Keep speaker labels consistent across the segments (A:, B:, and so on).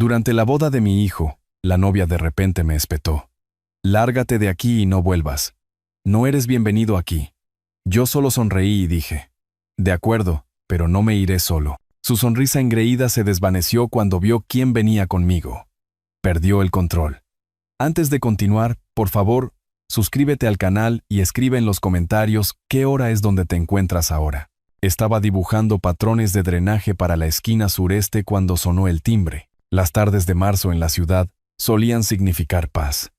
A: Durante la boda de mi hijo, la novia de repente me espetó. «Lárgate de aquí y no vuelvas. No eres bienvenido aquí». Yo solo sonreí y dije, «De acuerdo, pero no me iré solo». Su sonrisa engreída se desvaneció cuando vio quién venía conmigo. Perdió el control. Antes de continuar, por favor, suscríbete al canal y escribe en los comentarios qué hora es donde te encuentras ahora. Estaba dibujando patrones de drenaje para la esquina sureste cuando sonó el timbre. Las tardes de marzo en la ciudad solían significar paz.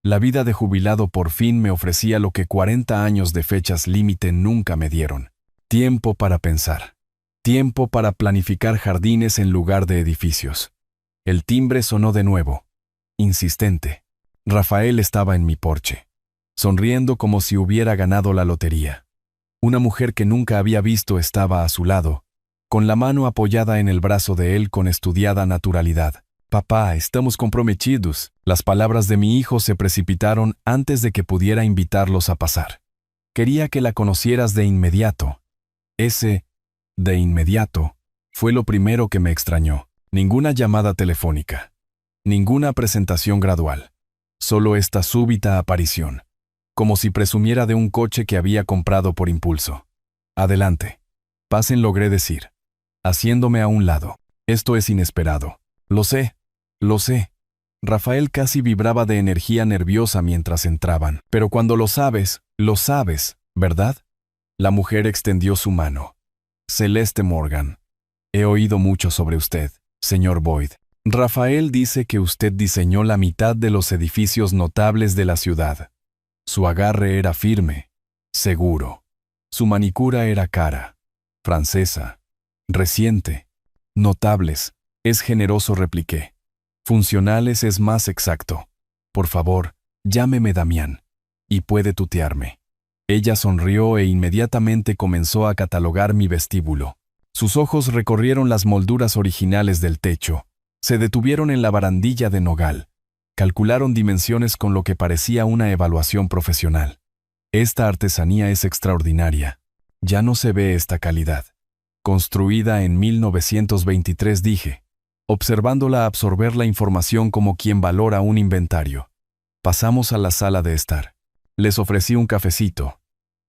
A: La vida de jubilado por fin me ofrecía lo que 40 años de fechas límite nunca me dieron. Tiempo para pensar. Tiempo para planificar jardines en lugar de edificios. El timbre sonó de nuevo. Insistente. Rafael estaba en mi porche, sonriendo como si hubiera ganado la lotería. Una mujer que nunca había visto estaba a su lado, con la mano apoyada en el brazo de él con estudiada naturalidad. «Papá, estamos comprometidos». Las palabras de mi hijo se precipitaron antes de que pudiera invitarlos a pasar. Quería que la conocieras de inmediato. Ese, de inmediato, fue lo primero que me extrañó. Ninguna llamada telefónica. Ninguna presentación gradual. Solo esta súbita aparición. Como si presumiera de un coche que había comprado por impulso. «Adelante. Pasen», logré decir, haciéndome a un lado. «Esto es inesperado». «Lo sé. Lo sé». Rafael casi vibraba de energía nerviosa mientras entraban. «Pero cuando lo sabes, ¿verdad?» La mujer extendió su mano. «Celeste Morgan. He oído mucho sobre usted, señor Boyd. Rafael dice que usted diseñó la mitad de los edificios notables de la ciudad. Su agarre era firme, seguro. Su manicura era cara, francesa, reciente. Notables, es generoso», repliqué. «Funcionales es más exacto. Por favor, llámeme Damián. Y puede tutearme». Ella sonrió e inmediatamente comenzó a catalogar mi vestíbulo. Sus ojos recorrieron las molduras originales del techo. Se detuvieron en la barandilla de nogal. Calcularon dimensiones con lo que parecía una evaluación profesional. «Esta artesanía es extraordinaria. Ya no se ve esta calidad. Construida en 1923», dije, observándola absorber la información como quien valora un inventario. Pasamos a la sala de estar. Les ofrecí un cafecito.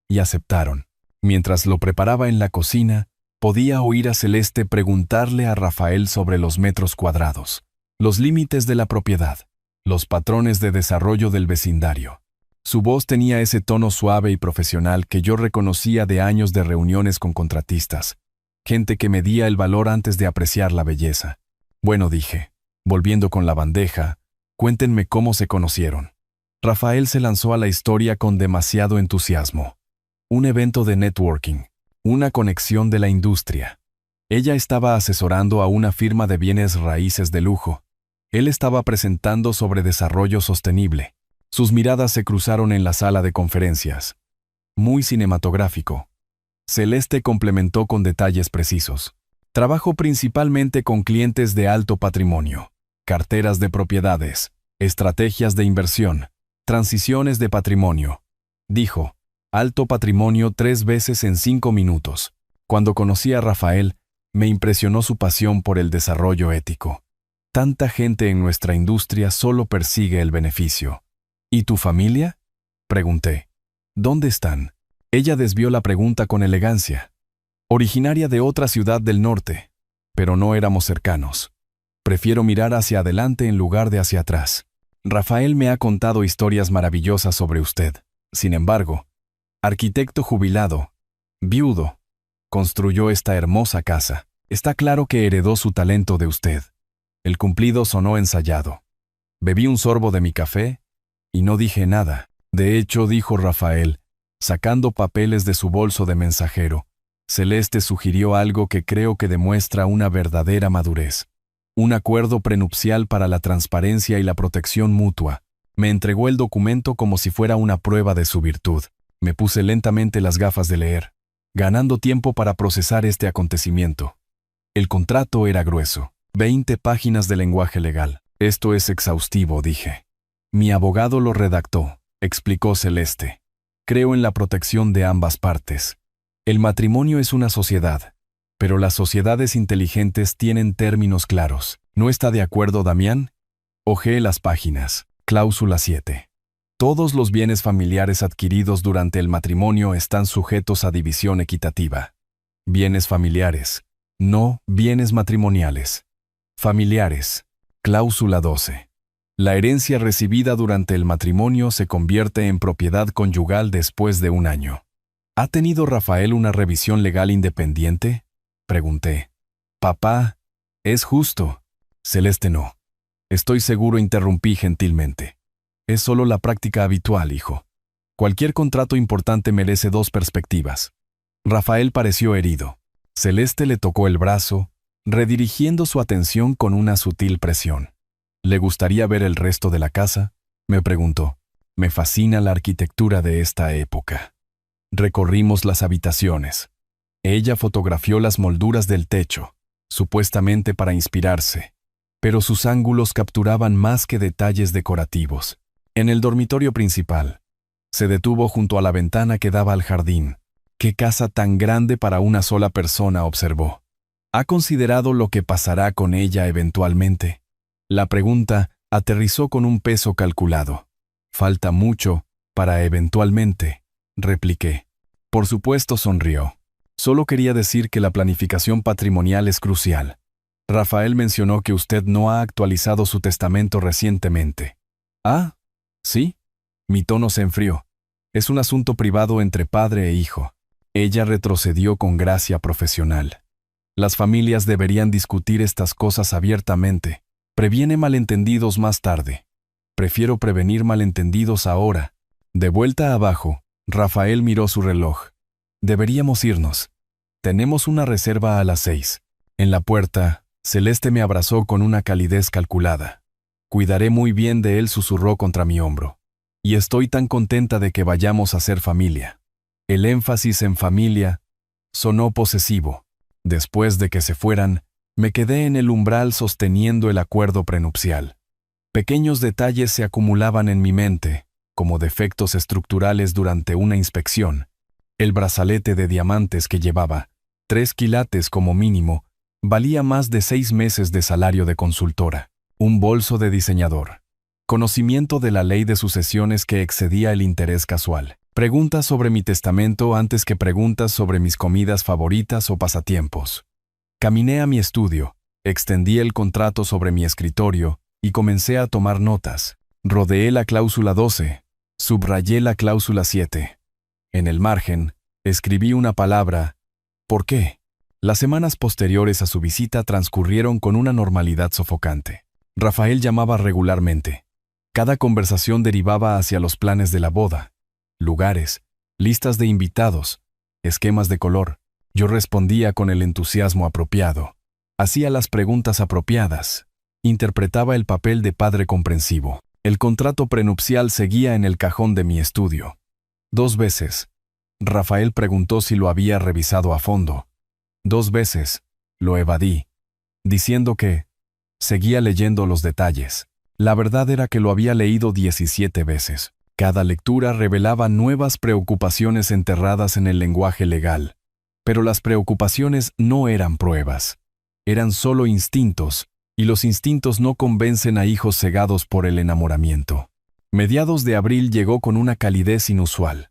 A: Y aceptaron. Mientras lo preparaba en la cocina, podía oír a Celeste preguntarle a Rafael sobre los metros cuadrados, los límites de la propiedad, los patrones de desarrollo del vecindario. Su voz tenía ese tono suave y profesional que yo reconocía de años de reuniones con contratistas, gente que medía el valor antes de apreciar la belleza. «Bueno», dije, volviendo con la bandeja, «cuéntenme cómo se conocieron». Rafael se lanzó a la historia con demasiado entusiasmo. Un evento de networking, una conexión de la industria. Ella estaba asesorando a una firma de bienes raíces de lujo. Él estaba presentando sobre desarrollo sostenible. Sus miradas se cruzaron en la sala de conferencias. Muy cinematográfico. Celeste complementó con detalles precisos. «Trabajo principalmente con clientes de alto patrimonio, carteras de propiedades, estrategias de inversión, transiciones de patrimonio», dijo. «Alto patrimonio 3 veces en 5 minutos. Cuando conocí a Rafael, me impresionó su pasión por el desarrollo ético. Tanta gente en nuestra industria solo persigue el beneficio». «¿Y tu familia?», pregunté. «¿Dónde están?». Ella desvió la pregunta con elegancia. «Originaria de otra ciudad del norte, pero no éramos cercanos. Prefiero mirar hacia adelante en lugar de hacia atrás. Rafael me ha contado historias maravillosas sobre usted. Sin embargo, arquitecto jubilado, viudo, construyó esta hermosa casa. Está claro que heredó su talento de usted». El cumplido sonó ensayado. Bebí un sorbo de mi café y no dije nada. «De hecho», dijo Rafael, sacando papeles de su bolso de mensajero, «Celeste sugirió algo que creo que demuestra una verdadera madurez. Un acuerdo prenupcial para la transparencia y la protección mutua». Me entregó el documento como si fuera una prueba de su virtud. Me puse lentamente las gafas de leer, ganando tiempo para procesar este acontecimiento. El contrato era grueso, 20 páginas de lenguaje legal. «Esto es exhaustivo», dije. «Mi abogado lo redactó», explicó Celeste. «Creo en la protección de ambas partes. El matrimonio es una sociedad. Pero las sociedades inteligentes tienen términos claros. ¿No está de acuerdo, Damián? Hojeé las páginas. Cláusula 7. Todos los bienes familiares adquiridos durante el matrimonio están sujetos a división equitativa. Bienes familiares, no bienes matrimoniales. Familiares. Cláusula 12. La herencia recibida durante el matrimonio se convierte en propiedad conyugal después de un año. ¿Ha tenido Rafael una revisión legal independiente? Pregunté. Papá, es justo. Celeste no. Estoy seguro, interrumpí gentilmente. Es solo la práctica habitual, hijo. Cualquier contrato importante merece dos perspectivas. Rafael pareció herido. Celeste le tocó el brazo, redirigiendo su atención con una sutil presión. ¿Le gustaría ver el resto de la casa?, me preguntó. Me fascina la arquitectura de esta época. Recorrimos las habitaciones. Ella fotografió las molduras del techo, supuestamente para inspirarse, pero sus ángulos capturaban más que detalles decorativos. En el dormitorio principal, se detuvo junto a la ventana que daba al jardín. «¿Qué casa tan grande para una sola persona?», observó. ¿Ha considerado lo que pasará con ella eventualmente? La pregunta aterrizó con un peso calculado. Falta mucho para eventualmente, repliqué. Por supuesto, sonrió. Solo quería decir que la planificación patrimonial es crucial. Rafael mencionó que usted no ha actualizado su testamento recientemente. ¿Ah? ¿Sí? Mi tono se enfrió. Es un asunto privado entre padre e hijo. Ella retrocedió con gracia profesional. Las familias deberían discutir estas cosas abiertamente. Previene malentendidos más tarde. Prefiero prevenir malentendidos ahora. De vuelta abajo, Rafael miró su reloj. Deberíamos irnos. Tenemos una reserva a las 6. En la puerta, Celeste me abrazó con una calidez calculada. Cuidaré muy bien de él, susurró contra mi hombro. Y estoy tan contenta de que vayamos a ser familia. El énfasis en familia sonó posesivo. Después de que se fueran, me quedé en el umbral sosteniendo el acuerdo prenupcial. Pequeños detalles se acumulaban en mi mente, como defectos estructurales durante una inspección. El brazalete de diamantes que llevaba, 3 quilates como mínimo, valía más de 6 meses de salario de consultora. Un bolso de diseñador. Conocimiento de la ley de sucesiones que excedía el interés casual. Preguntas sobre mi testamento antes que preguntas sobre mis comidas favoritas o pasatiempos. Caminé a mi estudio, extendí el contrato sobre mi escritorio y comencé a tomar notas. Rodeé la cláusula 12, subrayé la cláusula 7. En el margen, escribí una palabra: ¿por qué? Las semanas posteriores a su visita transcurrieron con una normalidad sofocante. Rafael llamaba regularmente. Cada conversación derivaba hacia los planes de la boda, lugares, listas de invitados, esquemas de color. Yo respondía con el entusiasmo apropiado. Hacía las preguntas apropiadas. Interpretaba el papel de padre comprensivo. El contrato prenupcial seguía en el cajón de mi estudio. 2 veces. Rafael preguntó si lo había revisado a fondo. 2 veces. Lo evadí, diciendo que seguía leyendo los detalles. La verdad era que lo había leído 17 veces. Cada lectura revelaba nuevas preocupaciones enterradas en el lenguaje legal. Pero las preocupaciones no eran pruebas. Eran solo instintos, y los instintos no convencen a hijos cegados por el enamoramiento. Mediados de abril llegó con una calidez inusual.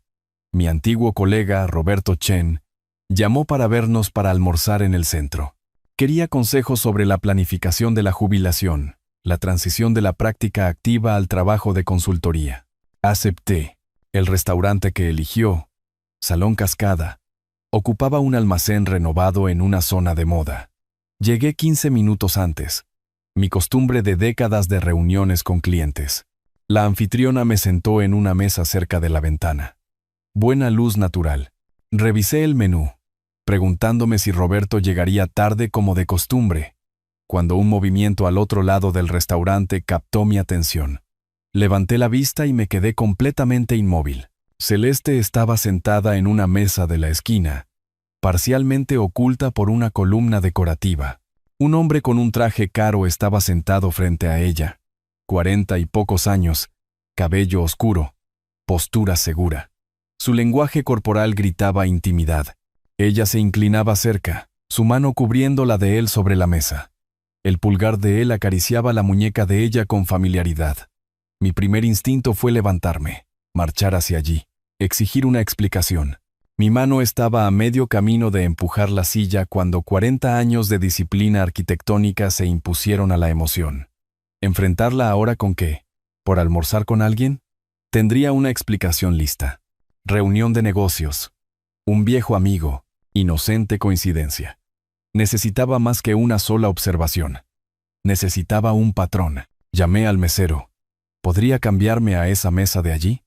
A: Mi antiguo colega, Roberto Chen, llamó para vernos para almorzar en el centro. Quería consejos sobre la planificación de la jubilación, la transición de la práctica activa al trabajo de consultoría. Acepté. El restaurante que eligió, Salón Cascada, ocupaba un almacén renovado en una zona de moda. Llegué 15 minutos antes, mi costumbre de décadas de reuniones con clientes. La anfitriona me sentó en una mesa cerca de la ventana. Buena luz natural. Revisé el menú, preguntándome si Roberto llegaría tarde como de costumbre, cuando un movimiento al otro lado del restaurante captó mi atención. Levanté la vista y me quedé completamente inmóvil. Celeste estaba sentada en una mesa de la esquina, parcialmente oculta por una columna decorativa. Un hombre con un traje caro estaba sentado frente a ella. 40 y pocos años, cabello oscuro, postura segura. Su lenguaje corporal gritaba intimidad. Ella se inclinaba cerca, su mano cubriendo la de él sobre la mesa. El pulgar de él acariciaba la muñeca de ella con familiaridad. Mi primer instinto fue levantarme, marchar hacia allí, exigir una explicación. Mi mano estaba a medio camino de empujar la silla cuando 40 años de disciplina arquitectónica se impusieron a la emoción. ¿Enfrentarla ahora con qué? ¿Por almorzar con alguien? Tendría una explicación lista. Reunión de negocios. Un viejo amigo. Inocente coincidencia. Necesitaba más que una sola observación. Necesitaba un patrón. Llamé al mesero. ¿Podría cambiarme a esa mesa de allí?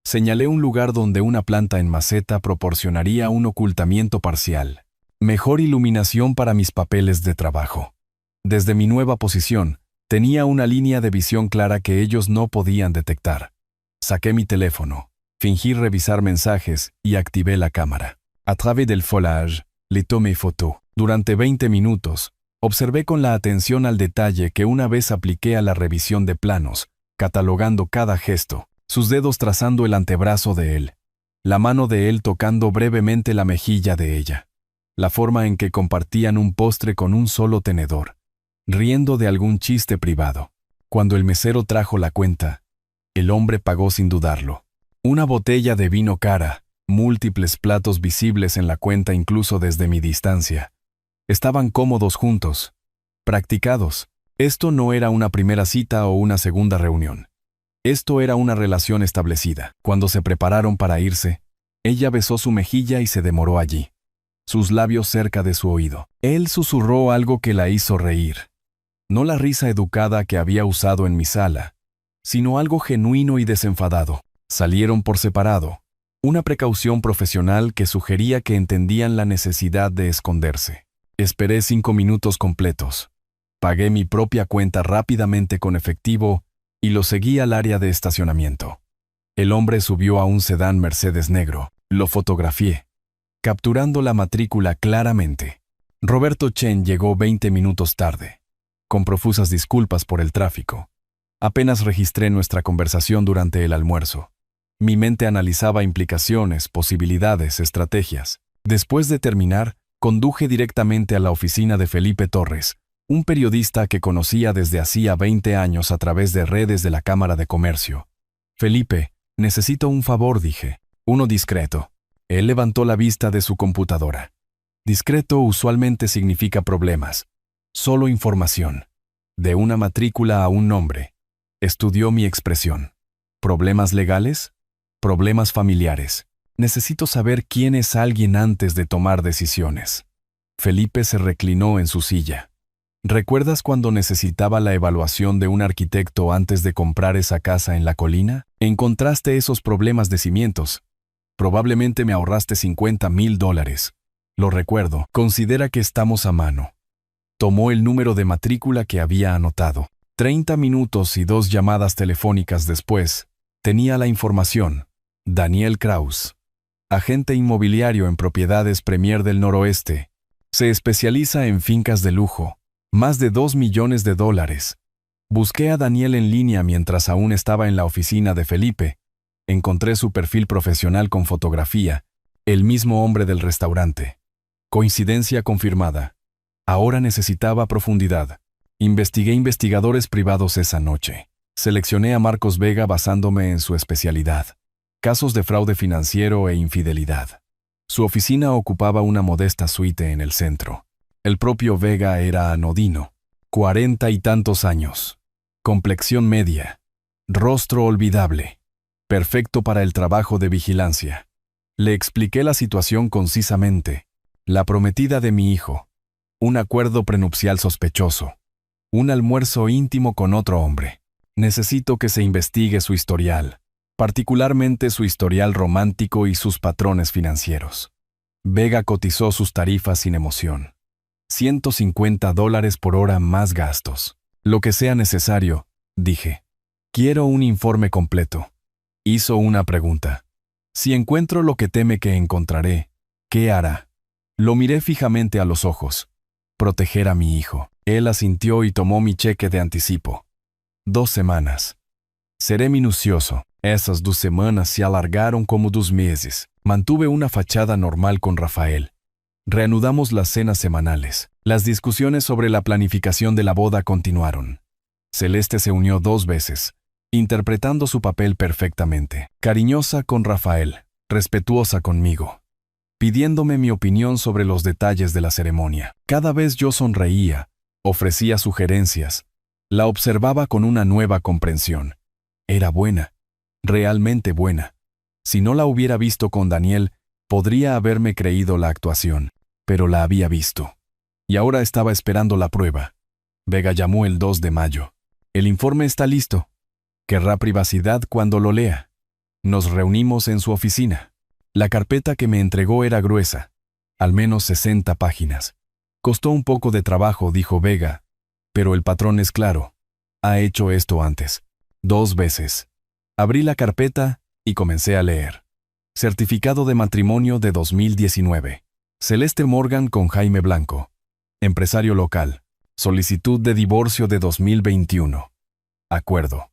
A: Señalé un lugar donde una planta en maceta proporcionaría un ocultamiento parcial. Mejor iluminación para mis papeles de trabajo. Desde mi nueva posición, tenía una línea de visión clara que ellos no podían detectar. Saqué mi teléfono, fingí revisar mensajes y activé la cámara. A través del foliage, le tomé foto. Durante 20 minutos, observé con la atención al detalle que una vez apliqué a la revisión de planos, catalogando cada gesto, sus dedos trazando el antebrazo de él, la mano de él tocando brevemente la mejilla de ella, la forma en que compartían un postre con un solo tenedor, riendo de algún chiste privado. Cuando el mesero trajo la cuenta, el hombre pagó sin dudarlo. Una botella de vino cara, múltiples platos visibles en la cuenta incluso desde mi distancia. Estaban cómodos juntos, practicados. Esto no era una primera cita o una segunda reunión. Esto era una relación establecida. Cuando se prepararon para irse, ella besó su mejilla y se demoró allí, sus labios cerca de su oído. Él susurró algo que la hizo reír. No la risa educada que había usado en mi sala, sino algo genuino y desenfadado. Salieron por separado, una precaución profesional que sugería que entendían la necesidad de esconderse. Esperé 5 minutos completos. Pagué mi propia cuenta rápidamente con efectivo y lo seguí al área de estacionamiento. El hombre subió a un sedán Mercedes negro. Lo fotografié, capturando la matrícula claramente. Roberto Chen llegó 20 minutos tarde, con profusas disculpas por el tráfico. Apenas registré nuestra conversación durante el almuerzo. Mi mente analizaba implicaciones, posibilidades, estrategias. Después de terminar, conduje directamente a la oficina de Felipe Torres, un periodista que conocía desde hacía 20 años a través de redes de la Cámara de Comercio. Felipe, necesito un favor, dije. Uno discreto. Él levantó la vista de su computadora. Discreto usualmente significa problemas. Solo información. De una matrícula a un nombre. Estudió mi expresión. ¿Problemas legales? Problemas familiares. Necesito saber quién es alguien antes de tomar decisiones. Felipe se reclinó en su silla. ¿Recuerdas cuando necesitaba la evaluación de un arquitecto antes de comprar esa casa en la colina? Encontraste esos problemas de cimientos. Probablemente me ahorraste $50,000. Lo recuerdo. Considera que estamos a mano. Tomó el número de matrícula que había anotado. 30 minutos y 2 llamadas telefónicas después, tenía la información. Daniel Kraus, agente inmobiliario en propiedades Premier del Noroeste. Se especializa en fincas de lujo. Más de $2 millones. Busqué a Daniel en línea mientras aún estaba en la oficina de Felipe. Encontré su perfil profesional con fotografía, el mismo hombre del restaurante. Coincidencia confirmada. Ahora necesitaba profundidad. Investigué investigadores privados esa noche. Seleccioné a Marcos Vega basándome en su especialidad. Casos de fraude financiero e infidelidad. Su oficina ocupaba una modesta suite en el centro. El propio Vega era anodino, 40 y tantos años, complexión media, rostro olvidable, perfecto para el trabajo de vigilancia. Le expliqué la situación concisamente, la prometida de mi hijo, un acuerdo prenupcial sospechoso, un almuerzo íntimo con otro hombre. Necesito que se investigue su historial, particularmente su historial romántico y sus patrones financieros. Vega cotizó sus tarifas sin emoción. $150 por hora más gastos. Lo que sea necesario, dije. Quiero un informe completo. Hizo una pregunta. Si encuentro lo que teme que encontraré, ¿qué hará? Lo miré fijamente a los ojos. Proteger a mi hijo. Él asintió y tomó mi cheque de anticipo. 2 semanas. Seré minucioso. Esas 2 semanas se alargaron como 2 meses. Mantuve una fachada normal con Rafael. Reanudamos las cenas semanales. Las discusiones sobre la planificación de la boda continuaron. Celeste se unió 2 veces, interpretando su papel perfectamente. Cariñosa con Rafael, respetuosa conmigo, pidiéndome mi opinión sobre los detalles de la ceremonia. Cada vez yo sonreía, ofrecía sugerencias, la observaba con una nueva comprensión. Era buena, realmente buena. Si no la hubiera visto con Daniel, podría haberme creído la actuación, pero la había visto. Y ahora estaba esperando la prueba. Vega llamó el 2 de mayo. El informe está listo. Querrá privacidad cuando lo lea. Nos reunimos en su oficina. La carpeta que me entregó era gruesa, al menos 60 páginas. Costó un poco de trabajo, dijo Vega, pero el patrón es claro. Ha hecho esto antes, 2 veces. Abrí la carpeta y comencé a leer. Certificado de matrimonio de 2019. Celeste Morgan con Jaime Blanco. Empresario local. Solicitud de divorcio de 2021. Acuerdo.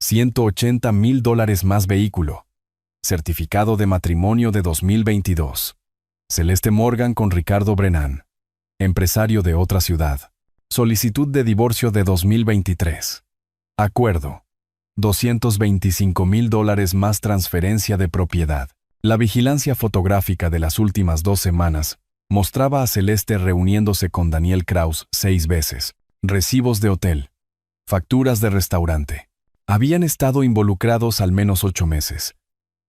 A: $180,000 más vehículo. Certificado de matrimonio de 2022. Celeste Morgan con Ricardo Brennan. Empresario de otra ciudad. Solicitud de divorcio de 2023. Acuerdo. $225,000 más transferencia de propiedad. La vigilancia fotográfica de las últimas 2 semanas mostraba a Celeste reuniéndose con Daniel Kraus 6 veces. Recibos de hotel. Facturas de restaurante. Habían estado involucrados al menos 8 meses.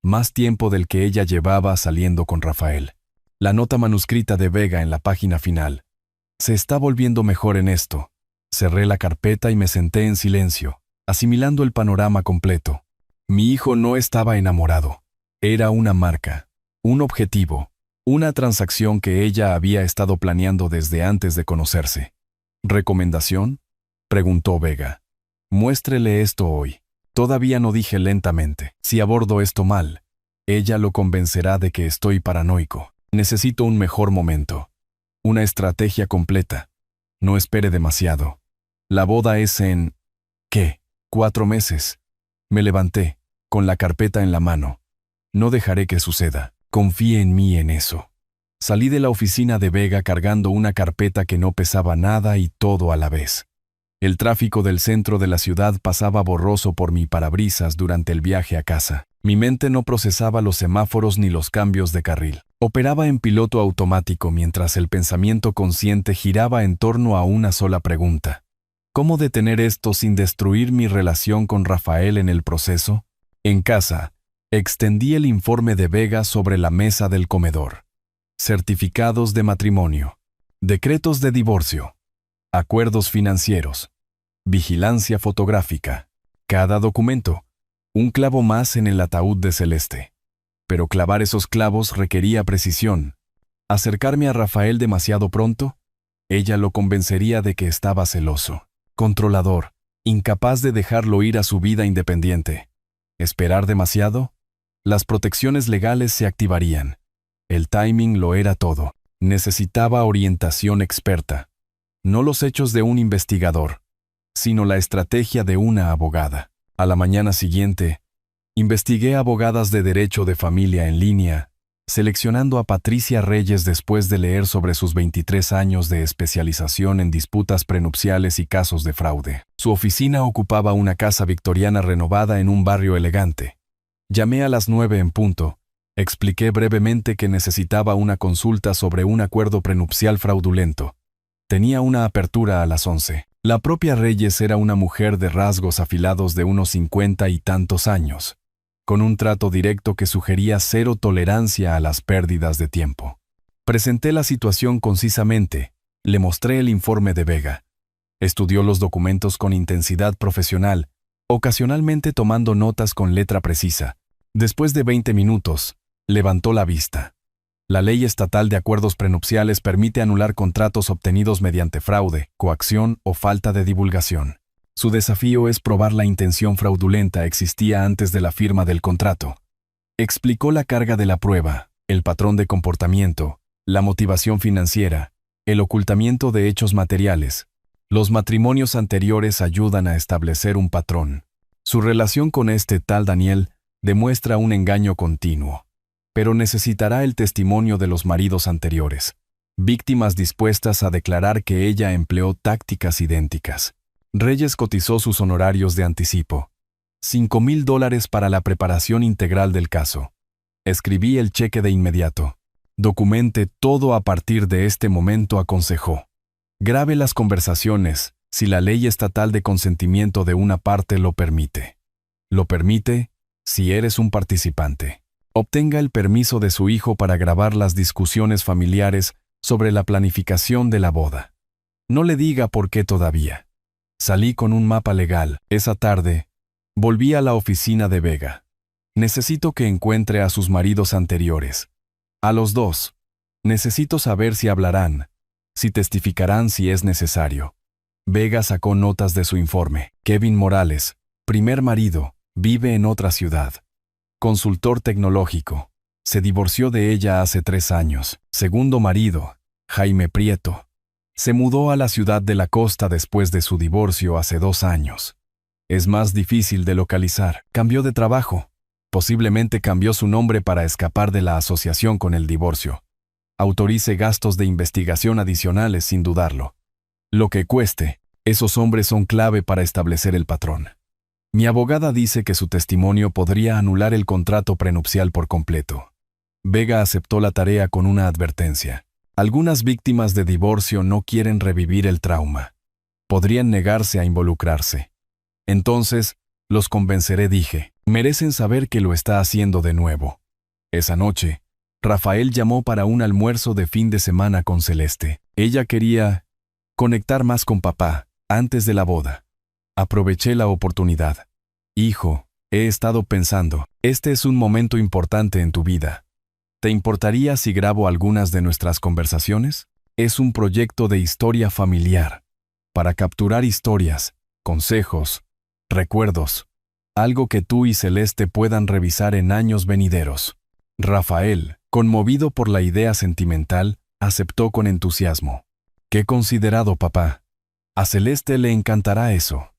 A: Más tiempo del que ella llevaba saliendo con Rafael. La nota manuscrita de Vega en la página final. Se está volviendo mejor en esto. Cerré la carpeta y me senté en silencio, asimilando el panorama completo. Mi hijo no estaba enamorado. Era una marca, un objetivo, una transacción que ella había estado planeando desde antes de conocerse. ¿Recomendación?, preguntó Vega. Muéstrele esto hoy. Todavía no, dije lentamente. Si abordo esto mal, ella lo convencerá de que estoy paranoico. Necesito un mejor momento. Una estrategia completa. No espere demasiado. La boda es en... ¿qué? 4 meses. Me levanté, con la carpeta en la mano. No dejaré que suceda. Confíe en mí en eso. Salí de la oficina de Vega cargando una carpeta que no pesaba nada y todo a la vez. El tráfico del centro de la ciudad pasaba borroso por mi parabrisas durante el viaje a casa. Mi mente no procesaba los semáforos ni los cambios de carril. Operaba en piloto automático mientras el pensamiento consciente giraba en torno a una sola pregunta. ¿Cómo detener esto sin destruir mi relación con Rafael en el proceso? En casa, extendí el informe de Vega sobre la mesa del comedor. Certificados de matrimonio, decretos de divorcio, acuerdos financieros, vigilancia fotográfica. Cada documento, un clavo más en el ataúd de Celeste. Pero clavar esos clavos requería precisión. ¿Acercarme a Rafael demasiado pronto? Ella lo convencería de que estaba celoso, controlador, incapaz de dejarlo ir a su vida independiente. ¿Esperar demasiado? Las protecciones legales se activarían. El timing lo era todo. Necesitaba orientación experta. No los hechos de un investigador, sino la estrategia de una abogada. A la mañana siguiente, investigué abogadas de derecho de familia en línea, seleccionando a Patricia Reyes después de leer sobre sus 23 años de especialización en disputas prenupciales y casos de fraude. Su oficina ocupaba una casa victoriana renovada en un barrio elegante. Llamé a las 9 en punto. Expliqué brevemente que necesitaba una consulta sobre un acuerdo prenupcial fraudulento. Tenía una apertura a las 11. La propia Reyes era una mujer de rasgos afilados de unos 50 y tantos años, con un trato directo que sugería cero tolerancia a las pérdidas de tiempo. Presenté la situación concisamente, le mostré el informe de Vega. Estudió los documentos con intensidad profesional, ocasionalmente tomando notas con letra precisa. Después de 20 minutos, levantó la vista. La ley estatal de acuerdos prenupciales permite anular contratos obtenidos mediante fraude, coacción o falta de divulgación. Su desafío es probar la intención fraudulenta existía antes de la firma del contrato. Explicó la carga de la prueba, el patrón de comportamiento, la motivación financiera, el ocultamiento de hechos materiales. Los matrimonios anteriores ayudan a establecer un patrón. Su relación con este tal Daniel demuestra un engaño continuo, pero necesitará el testimonio de los maridos anteriores. víctimas dispuestas a declarar que ella empleó tácticas idénticas. Reyes cotizó sus honorarios de anticipo. $5,000 para la preparación integral del caso. Escribí el cheque de inmediato. Documente todo a partir de este momento, aconsejó. Grabe las conversaciones, si la ley estatal de consentimiento de una parte lo permite. Lo permite, si eres un participante. Obtenga el permiso de su hijo para grabar las discusiones familiares sobre la planificación de la boda. No le diga por qué todavía. Salí con un mapa legal. Esa tarde, volví a la oficina de Vega. Necesito que encuentre a sus maridos anteriores. A los dos. Necesito saber si hablarán, si testificarán si es necesario. Vega sacó notas de su informe. Kevin Morales, primer marido, vive en otra ciudad. Consultor tecnológico. Se divorció de ella hace 3 años. Segundo marido, Jaime Prieto. Se mudó a la ciudad de la costa después de su divorcio hace 2 años. Es más difícil de localizar. Cambió de trabajo. Posiblemente cambió su nombre para escapar de la asociación con el divorcio. Autorice gastos de investigación adicionales sin dudarlo. Lo que cueste, esos hombres son clave para establecer el patrón. Mi abogada dice que su testimonio podría anular el contrato prenupcial por completo. Vega aceptó la tarea con una advertencia. Algunas víctimas de divorcio no quieren revivir el trauma. Podrían negarse a involucrarse. Entonces, los convenceré, dije. Merecen saber que lo está haciendo de nuevo. Esa noche, Rafael llamó para un almuerzo de fin de semana con Celeste. Ella quería conectar más con papá antes de la boda. Aproveché la oportunidad. Hijo, he estado pensando, este es un momento importante en tu vida. ¿Te importaría si grabo algunas de nuestras conversaciones? Es un proyecto de historia familiar, para capturar historias, consejos, recuerdos, algo que tú y Celeste puedan revisar en años venideros. Rafael, conmovido por la idea sentimental, aceptó con entusiasmo. Qué considerado, papá. A Celeste le encantará eso.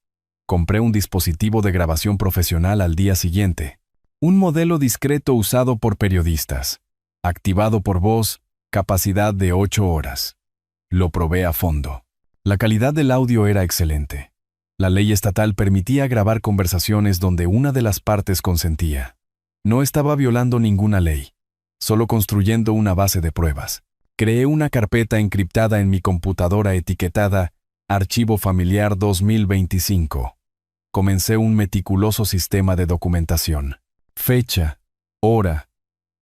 A: Compré un dispositivo de grabación profesional al día siguiente. Un modelo discreto usado por periodistas. Activado por voz, capacidad de 8 horas. Lo probé a fondo. La calidad del audio era excelente. La ley estatal permitía grabar conversaciones donde una de las partes consentía. No estaba violando ninguna ley, solo construyendo una base de pruebas. Creé una carpeta encriptada en mi computadora etiquetada Archivo Familiar 2025. Comencé un meticuloso sistema de documentación. Fecha, hora,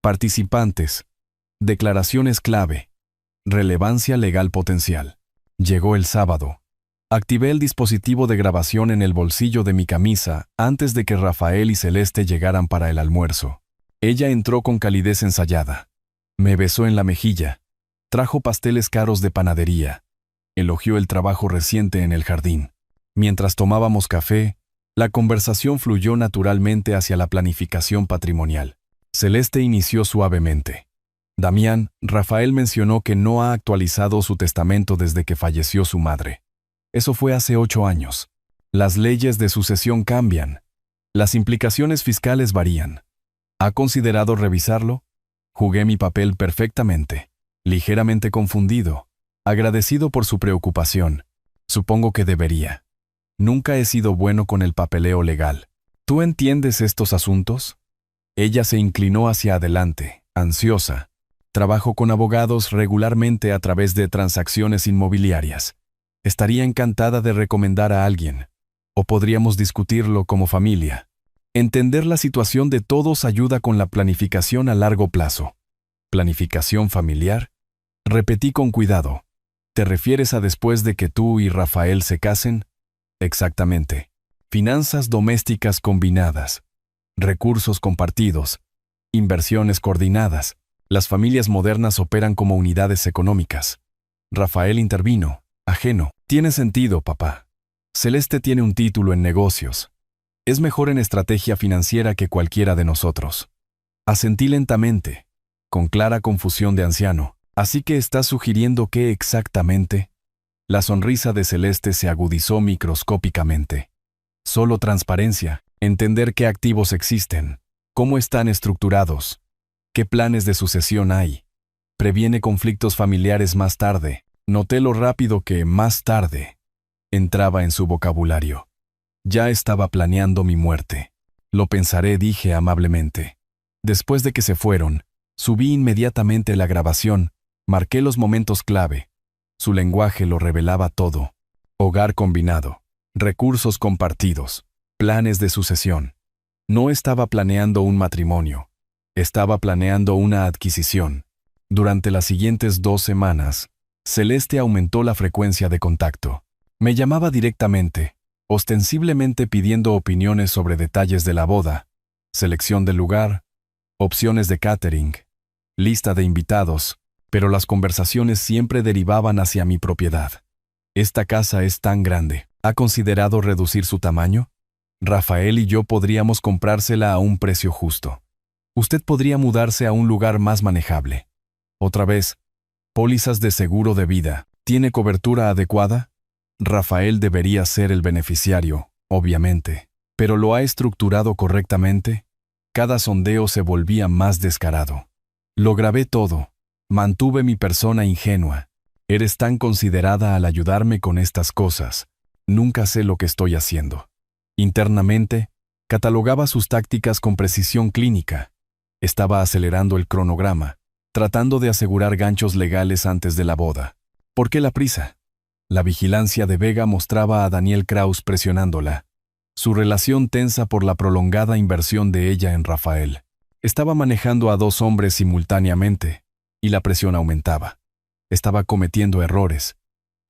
A: participantes, declaraciones clave, relevancia legal potencial. Llegó el sábado. Activé el dispositivo de grabación en el bolsillo de mi camisa antes de que Rafael y Celeste llegaran para el almuerzo. Ella entró con calidez ensayada. Me besó en la mejilla. Trajo pasteles caros de panadería. Elogió el trabajo reciente en el jardín. Mientras tomábamos café, la conversación fluyó naturalmente hacia la planificación patrimonial. Celeste inició suavemente. Damián, Rafael mencionó que no ha actualizado su testamento desde que falleció su madre. Eso fue hace 8 años. Las leyes de sucesión cambian. Las implicaciones fiscales varían. ¿Ha considerado revisarlo? Jugué mi papel perfectamente. Ligeramente confundido. Agradecido por su preocupación. Supongo que debería. Nunca he sido bueno con el papeleo legal. ¿Tú entiendes estos asuntos? Ella se inclinó hacia adelante, ansiosa. Trabajo con abogados regularmente a través de transacciones inmobiliarias. Estaría encantada de recomendar a alguien. O podríamos discutirlo como familia. Entender la situación de todos ayuda con la planificación a largo plazo. ¿Planificación familiar? Repetí con cuidado. ¿Te refieres a después de que tú y Rafael se casen? Exactamente. Finanzas domésticas combinadas. Recursos compartidos. Inversiones coordinadas. Las familias modernas operan como unidades económicas. Rafael intervino. Ajeno. Tiene sentido, papá. Celeste tiene un título en negocios. Es mejor en estrategia financiera que cualquiera de nosotros. Asentí lentamente, con clara confusión de anciano. ¿Así que estás sugiriendo qué exactamente? La sonrisa de Celeste se agudizó microscópicamente. Solo transparencia, entender qué activos existen, cómo están estructurados, qué planes de sucesión hay. previene conflictos familiares más tarde. Noté lo rápido que más tarde entraba en su vocabulario. Ya estaba planeando mi muerte. Lo pensaré, dije amablemente. Después de que se fueron, subí inmediatamente la grabación, marqué los momentos clave. Su lenguaje lo revelaba todo. Hogar combinado, recursos compartidos, planes de sucesión. No estaba planeando un matrimonio. Estaba planeando una adquisición. Durante las siguientes 2 semanas, Celeste aumentó la frecuencia de contacto. Me llamaba directamente, ostensiblemente pidiendo opiniones sobre detalles de la boda, selección del lugar, opciones de catering, lista de invitados, pero las conversaciones siempre derivaban hacia mi propiedad. Esta casa es tan grande. ¿Ha considerado reducir su tamaño? Rafael y yo podríamos comprársela a un precio justo. Usted podría mudarse a un lugar más manejable. Otra vez, pólizas de seguro de vida. ¿Tiene cobertura adecuada? Rafael debería ser el beneficiario, obviamente. ¿Pero lo ha estructurado correctamente? Cada sondeo se volvía más descarado. Lo grabé todo. Mantuve mi persona ingenua. Eres tan considerada al ayudarme con estas cosas. Nunca sé lo que estoy haciendo. Internamente, catalogaba sus tácticas con precisión clínica. Estaba acelerando el cronograma, tratando de asegurar ganchos legales antes de la boda. ¿Por qué la prisa? La vigilancia de Vega mostraba a Daniel Kraus presionándola. Su relación tensa por la prolongada inversión de ella en Rafael. Estaba manejando a 2 hombres simultáneamente, y la presión aumentaba. Estaba cometiendo errores,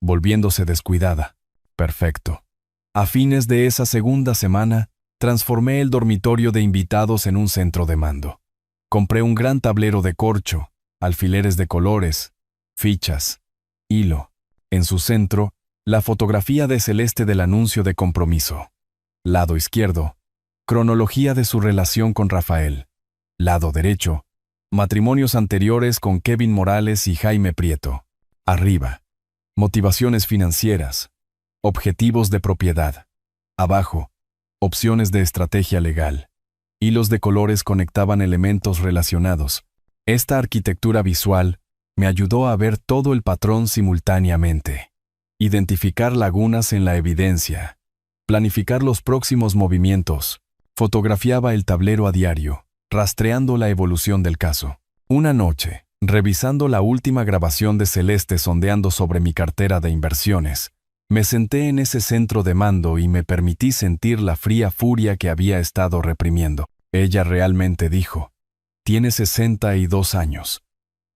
A: volviéndose descuidada. Perfecto. A fines de esa segunda semana, transformé el dormitorio de invitados en un centro de mando. Compré un gran tablero de corcho, alfileres de colores, fichas, hilo. En su centro, la fotografía de Celeste del anuncio de compromiso. Lado izquierdo, cronología de su relación con Rafael. Lado derecho, matrimonios anteriores con Kevin Morales y Jaime Prieto. Arriba, motivaciones financieras, objetivos de propiedad. Abajo, opciones de estrategia legal. Hilos de colores conectaban elementos relacionados. Esta arquitectura visual me ayudó a ver todo el patrón simultáneamente. Identificar lagunas en la evidencia. Planificar los próximos movimientos. Fotografiaba el tablero a diario, rastreando la evolución del caso. Una noche, revisando la última grabación de Celeste sondeando sobre mi cartera de inversiones, me senté en ese centro de mando y me permití sentir la fría furia que había estado reprimiendo. Ella realmente dijo, tiene 62 años,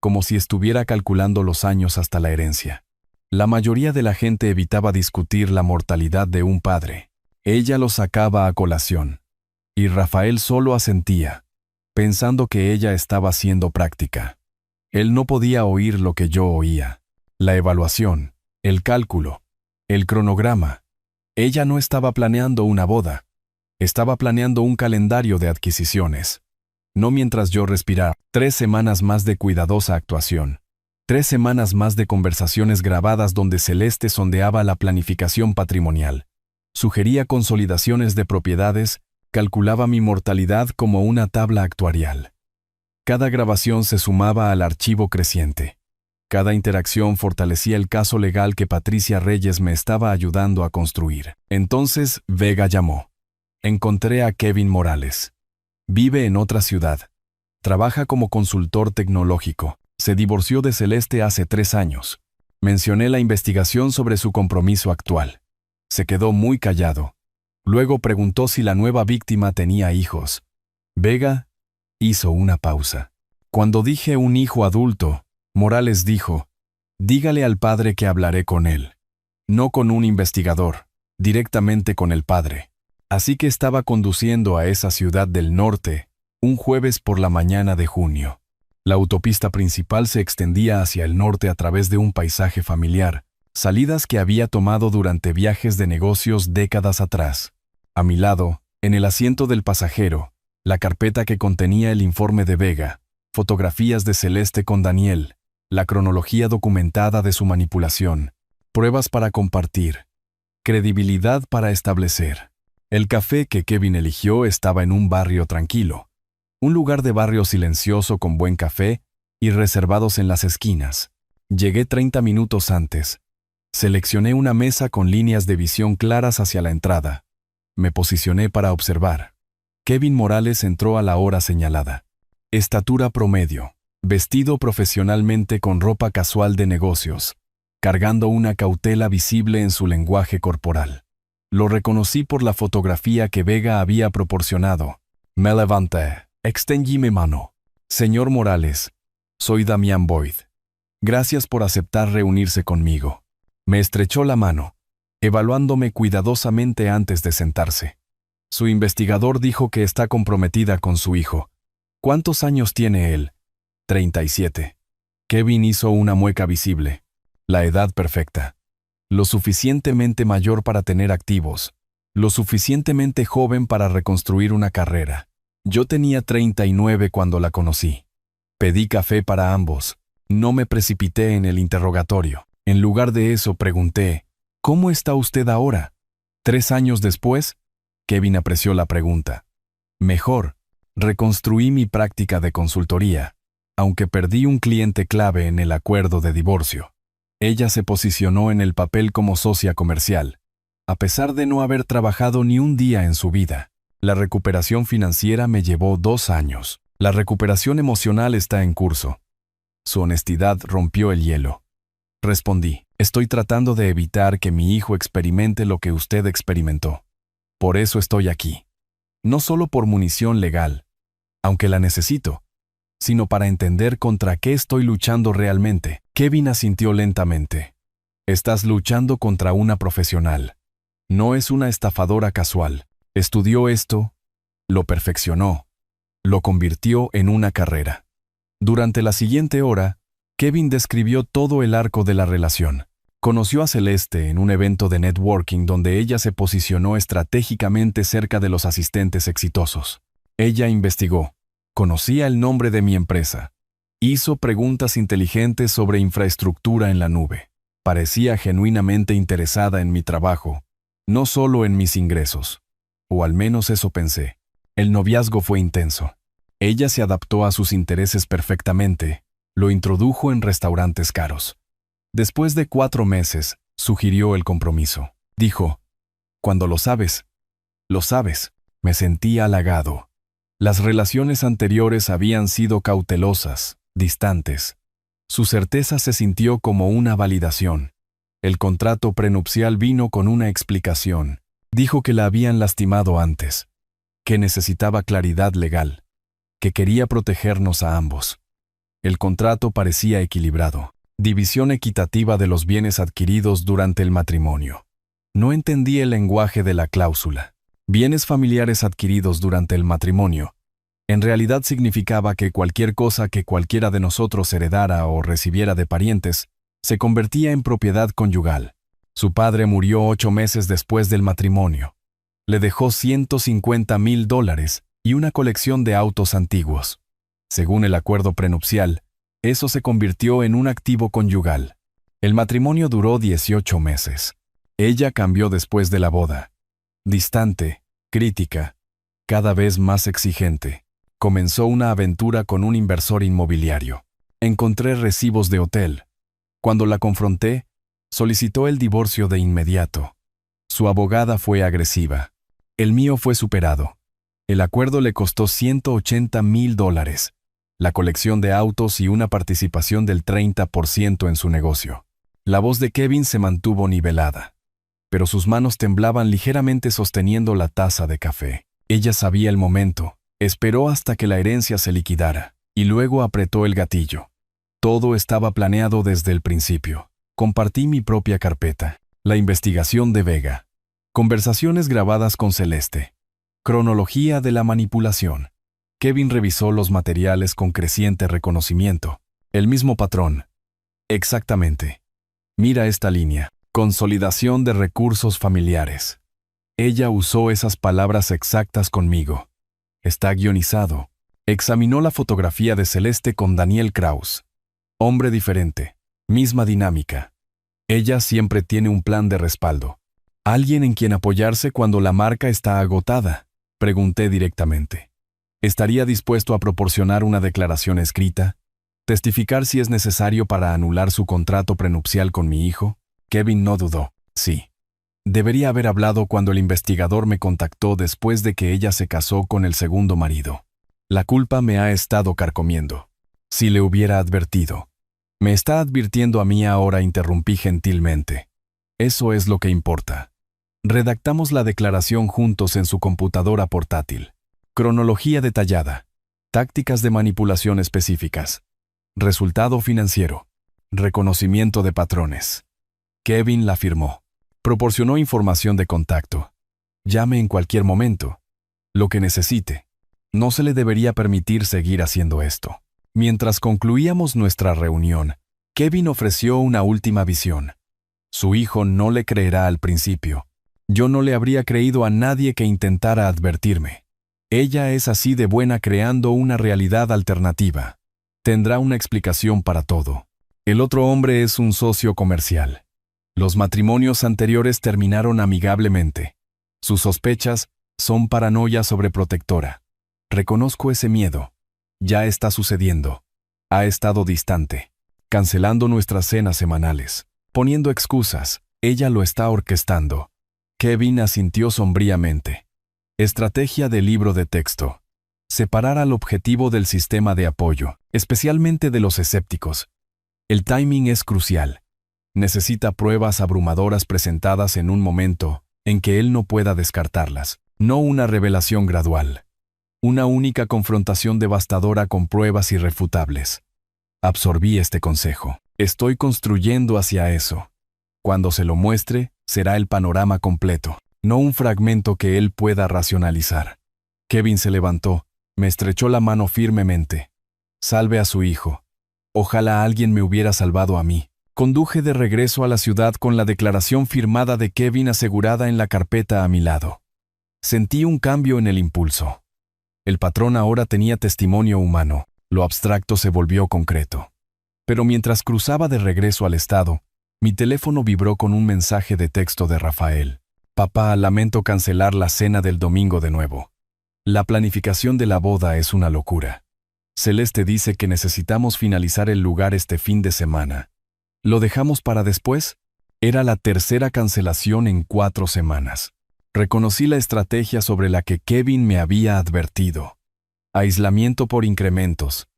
A: como si estuviera calculando los años hasta la herencia. La mayoría de la gente evitaba discutir la mortalidad de un padre. Ella lo sacaba a colación. Y Rafael solo asentía, pensando que ella estaba siendo práctica. Él no podía oír lo que yo oía. La evaluación, el cálculo, el cronograma. Ella no estaba planeando una boda. Estaba planeando un calendario de adquisiciones. No mientras yo respiraba. 3 semanas más de cuidadosa actuación. 3 semanas más de conversaciones grabadas donde Celeste sondeaba la planificación patrimonial. Sugería consolidaciones de propiedades, calculaba mi mortalidad como una tabla actuarial. Cada grabación se sumaba al archivo creciente. Cada interacción fortalecía el caso legal que Patricia Reyes me estaba ayudando a construir. Entonces Vega llamó. Encontré a Kevin Morales. Vive en otra ciudad. Trabaja como consultor tecnológico. Se divorció de Celeste hace 3 años. Mencioné la investigación sobre su compromiso actual. Se quedó muy callado. Luego preguntó si la nueva víctima tenía hijos. Vega hizo una pausa. Cuando dije un hijo adulto, Morales dijo, dígale al padre que hablaré con él. No con un investigador, directamente con el padre. Así que estaba conduciendo a esa ciudad del norte, un jueves por la mañana de junio. La autopista principal se extendía hacia el norte a través de un paisaje familiar, salidas que había tomado durante viajes de negocios décadas atrás. A mi lado, en el asiento del pasajero, la carpeta que contenía el informe de Vega, fotografías de Celeste con Daniel, la cronología documentada de su manipulación, pruebas para compartir, credibilidad para establecer. El café que Kevin eligió estaba en un barrio tranquilo. Un lugar de barrio silencioso con buen café, y reservados en las esquinas. Llegué 30 minutos antes. Seleccioné una mesa con líneas de visión claras hacia la entrada. Me posicioné para observar. Kevin Morales entró a la hora señalada. Estatura promedio, vestido profesionalmente con ropa casual de negocios, cargando una cautela visible en su lenguaje corporal. Lo reconocí por la fotografía que Vega había proporcionado. Me levanté, extendí mi mano. Señor Morales, soy Damián Boyd. Gracias por aceptar reunirse conmigo. Me estrechó la mano, evaluándome cuidadosamente antes de sentarse. Su investigador dijo que está comprometida con su hijo. ¿Cuántos años tiene él? 37. Kevin hizo una mueca visible. La edad perfecta. Lo suficientemente mayor para tener activos. Lo suficientemente joven para reconstruir una carrera. Yo tenía 39 cuando la conocí. Pedí café para ambos. No me precipité en el interrogatorio. En lugar de eso pregunté, ¿cómo está usted ahora? 3 años después, Kevin apreció la pregunta. Mejor, reconstruí mi práctica de consultoría, aunque perdí un cliente clave en el acuerdo de divorcio. Ella se posicionó en el papel como socia comercial, a pesar de no haber trabajado ni un día en su vida. La recuperación financiera me llevó 2 años. La recuperación emocional está en curso. Su honestidad rompió el hielo. Respondí, estoy tratando de evitar que mi hijo experimente lo que usted experimentó. Por eso estoy aquí. No solo por munición legal, aunque la necesito, sino para entender contra qué estoy luchando realmente. Kevin asintió lentamente. Estás luchando contra una profesional. No es una estafadora casual. Estudió esto, lo perfeccionó, lo convirtió en una carrera. Durante la siguiente hora, Kevin describió todo el arco de la relación. Conoció a Celeste en un evento de networking donde ella se posicionó estratégicamente cerca de los asistentes exitosos. Ella investigó, conocía el nombre de mi empresa, hizo preguntas inteligentes sobre infraestructura en la nube. Parecía genuinamente interesada en mi trabajo, no solo en mis ingresos. O al menos eso pensé. El noviazgo fue intenso. Ella se adaptó a sus intereses perfectamente, lo introdujo en restaurantes caros. Después de 4 meses, sugirió el compromiso. Dijo, cuando lo sabes. Me sentí halagado. Las relaciones anteriores habían sido cautelosas, distantes. Su certeza se sintió como una validación. El contrato prenupcial vino con una explicación. Dijo que la habían lastimado antes, que necesitaba claridad legal, que quería protegernos a ambos. El contrato parecía equilibrado. División equitativa de los bienes adquiridos durante el matrimonio. No entendí el lenguaje de la cláusula. Bienes familiares adquiridos durante el matrimonio. En realidad significaba que cualquier cosa que cualquiera de nosotros heredara o recibiera de parientes se convertía en propiedad conyugal. Su padre murió 8 meses después del matrimonio. Le dejó $150,000 y una colección de autos antiguos. Según el acuerdo prenupcial, eso se convirtió en un activo conyugal. El matrimonio duró 18 meses. Ella cambió después de la boda. Distante, crítica, cada vez más exigente. Comenzó una aventura con un inversor inmobiliario. Encontré recibos de hotel. Cuando la confronté, solicitó el divorcio de inmediato. Su abogada fue agresiva. El mío fue superado. El acuerdo le costó $180,000, la colección de autos y una participación del 30% en su negocio. La voz de Kevin se mantuvo nivelada, pero sus manos temblaban ligeramente sosteniendo la taza de café. Ella sabía el momento, esperó hasta que la herencia se liquidara, y luego apretó el gatillo. Todo estaba planeado desde el principio. Compartí mi propia carpeta. La investigación de Vega. Conversaciones grabadas con Celeste. Cronología de la manipulación. Kevin revisó los materiales con creciente reconocimiento. El mismo patrón. Exactamente. Mira esta línea. Consolidación de recursos familiares. Ella usó esas palabras exactas conmigo. Está guionizado. Examinó la fotografía de Celeste con Daniel Kraus. Hombre diferente. Misma dinámica. Ella siempre tiene un plan de respaldo. ¿Alguien en quien apoyarse cuando la marca está agotada? Pregunté directamente. ¿Estaría dispuesto a proporcionar una declaración escrita? ¿Testificar si es necesario para anular su contrato prenupcial con mi hijo? Kevin no dudó. Sí. Debería haber hablado cuando el investigador me contactó después de que ella se casó con el segundo marido. La culpa me ha estado carcomiendo. Si le hubiera advertido. Me está advirtiendo a mí ahora, interrumpí gentilmente. Eso es lo que importa. Redactamos la declaración juntos en su computadora portátil. Cronología detallada. Tácticas de manipulación específicas. Resultado financiero. Reconocimiento de patrones. Kevin la firmó. Proporcionó información de contacto. Llame en cualquier momento. Lo que necesite. No se le debería permitir seguir haciendo esto. Mientras concluíamos nuestra reunión, Kevin ofreció una última visión. Su hijo no le creerá al principio. Yo no le habría creído a nadie que intentara advertirme. Ella es así de buena creando una realidad alternativa. Tendrá una explicación para todo. El otro hombre es un socio comercial. Los matrimonios anteriores terminaron amigablemente. Sus sospechas son paranoia sobreprotectora. Reconozco ese miedo. Ya está sucediendo. Ha estado distante, cancelando nuestras cenas semanales, poniendo excusas. Ella lo está orquestando. Kevin asintió sombríamente. Estrategia del libro de texto. Separar al objetivo del sistema de apoyo, especialmente de los escépticos. El timing es crucial. Necesita pruebas abrumadoras presentadas en un momento en que él no pueda descartarlas, no una revelación gradual. Una única confrontación devastadora con pruebas irrefutables. Absorbí este consejo. Estoy construyendo hacia eso. Cuando se lo muestre, será el panorama completo, no un fragmento que él pueda racionalizar. Kevin se levantó, me estrechó la mano firmemente. Salve a su hijo. Ojalá alguien me hubiera salvado a mí. Conduje de regreso a la ciudad con la declaración firmada de Kevin asegurada en la carpeta a mi lado. Sentí un cambio en el impulso. El patrón ahora tenía testimonio humano, lo abstracto se volvió concreto. Pero mientras cruzaba de regreso al estado, mi teléfono vibró con un mensaje de texto de Rafael. Papá, lamento cancelar la cena del domingo de nuevo. La planificación de la boda es una locura. Celeste dice que necesitamos finalizar el lugar este fin de semana. ¿Lo dejamos para después? Era la tercera cancelación en 4 semanas. Reconocí la estrategia sobre la que Kevin me había advertido. Aislamiento por incrementos.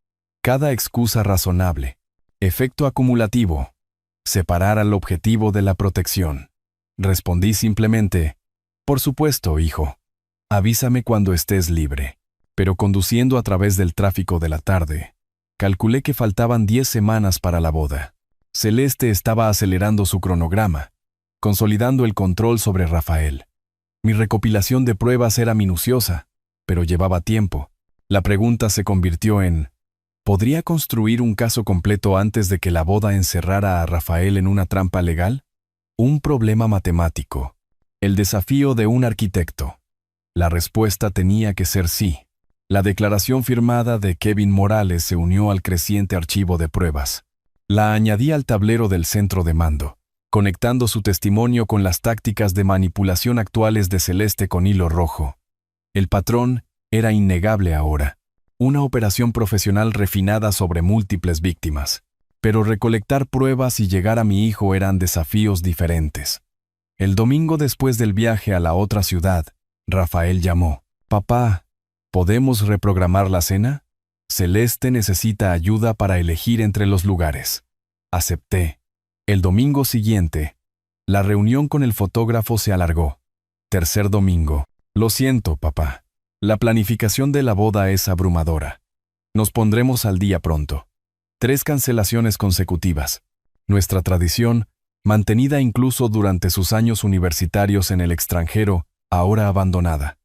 A: Cada excusa razonable. Efecto acumulativo. Separar al objetivo de la protección. Respondí simplemente, por supuesto, hijo. Avísame cuando estés libre. Pero conduciendo a través del tráfico de la tarde, calculé que faltaban 10 semanas para la boda. Celeste estaba acelerando su cronograma, consolidando el control sobre Rafael. Mi recopilación de pruebas era minuciosa, pero llevaba tiempo. La pregunta se convirtió en, ¿podría construir un caso completo antes de que la boda encerrara a Rafael en una trampa legal? Un problema matemático. El desafío de un arquitecto. La respuesta tenía que ser sí. La declaración firmada de Kevin Morales se unió al creciente archivo de pruebas. La añadí al tablero del centro de mando, conectando su testimonio con las tácticas de manipulación actuales de Celeste con hilo rojo. El patrón era innegable ahora. Una operación profesional refinada sobre múltiples víctimas. Pero recolectar pruebas y llegar a mi hijo eran desafíos diferentes. El domingo después del viaje a la otra ciudad, Rafael llamó. Papá, ¿podemos reprogramar la cena? Celeste necesita ayuda para elegir entre los lugares. Acepté. El domingo siguiente, la reunión con el fotógrafo se alargó. Tercer domingo. Lo siento, papá. La planificación de la boda es abrumadora. Nos pondremos al día pronto. 3 cancelaciones consecutivas. Nuestra tradición, mantenida incluso durante sus años universitarios en el extranjero, ahora abandonada.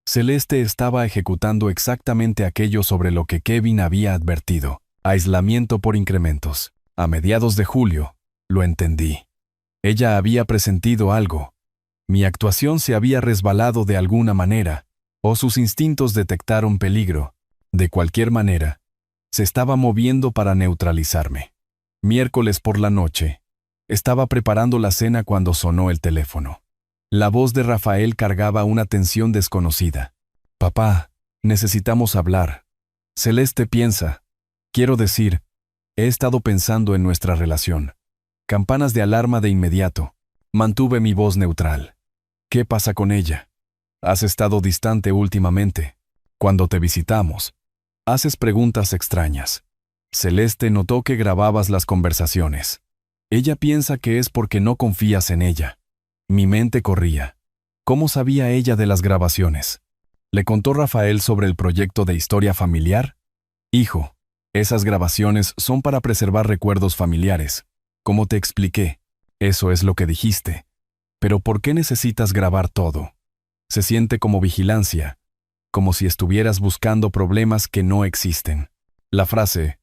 A: Celeste estaba ejecutando exactamente aquello sobre lo que Kevin había advertido. Aislamiento por incrementos. A mediados de julio, lo entendí. Ella había presentido algo. Mi actuación se había resbalado de alguna manera, o sus instintos detectaron peligro. De cualquier manera, se estaba moviendo para neutralizarme. Miércoles por la noche. Estaba preparando la cena cuando sonó el teléfono. La voz de Rafael cargaba una tensión desconocida. Papá, necesitamos hablar. Celeste piensa. Quiero decir, He estado pensando en nuestra relación. Campanas de alarma de inmediato. Mantuve mi voz neutral. ¿Qué pasa con ella? Has estado distante últimamente. Cuando te visitamos, haces preguntas extrañas. Celeste notó que grababas las conversaciones. Ella piensa que es porque no confías en ella. Mi mente corría. ¿Cómo sabía ella de las grabaciones? ¿Le contó Rafael sobre el proyecto de historia familiar? Hijo, esas grabaciones son para preservar recuerdos familiares. Como te expliqué, eso es lo que dijiste. Pero ¿por qué necesitas grabar todo? Se siente como vigilancia, como si estuvieras buscando problemas que no existen. La frase,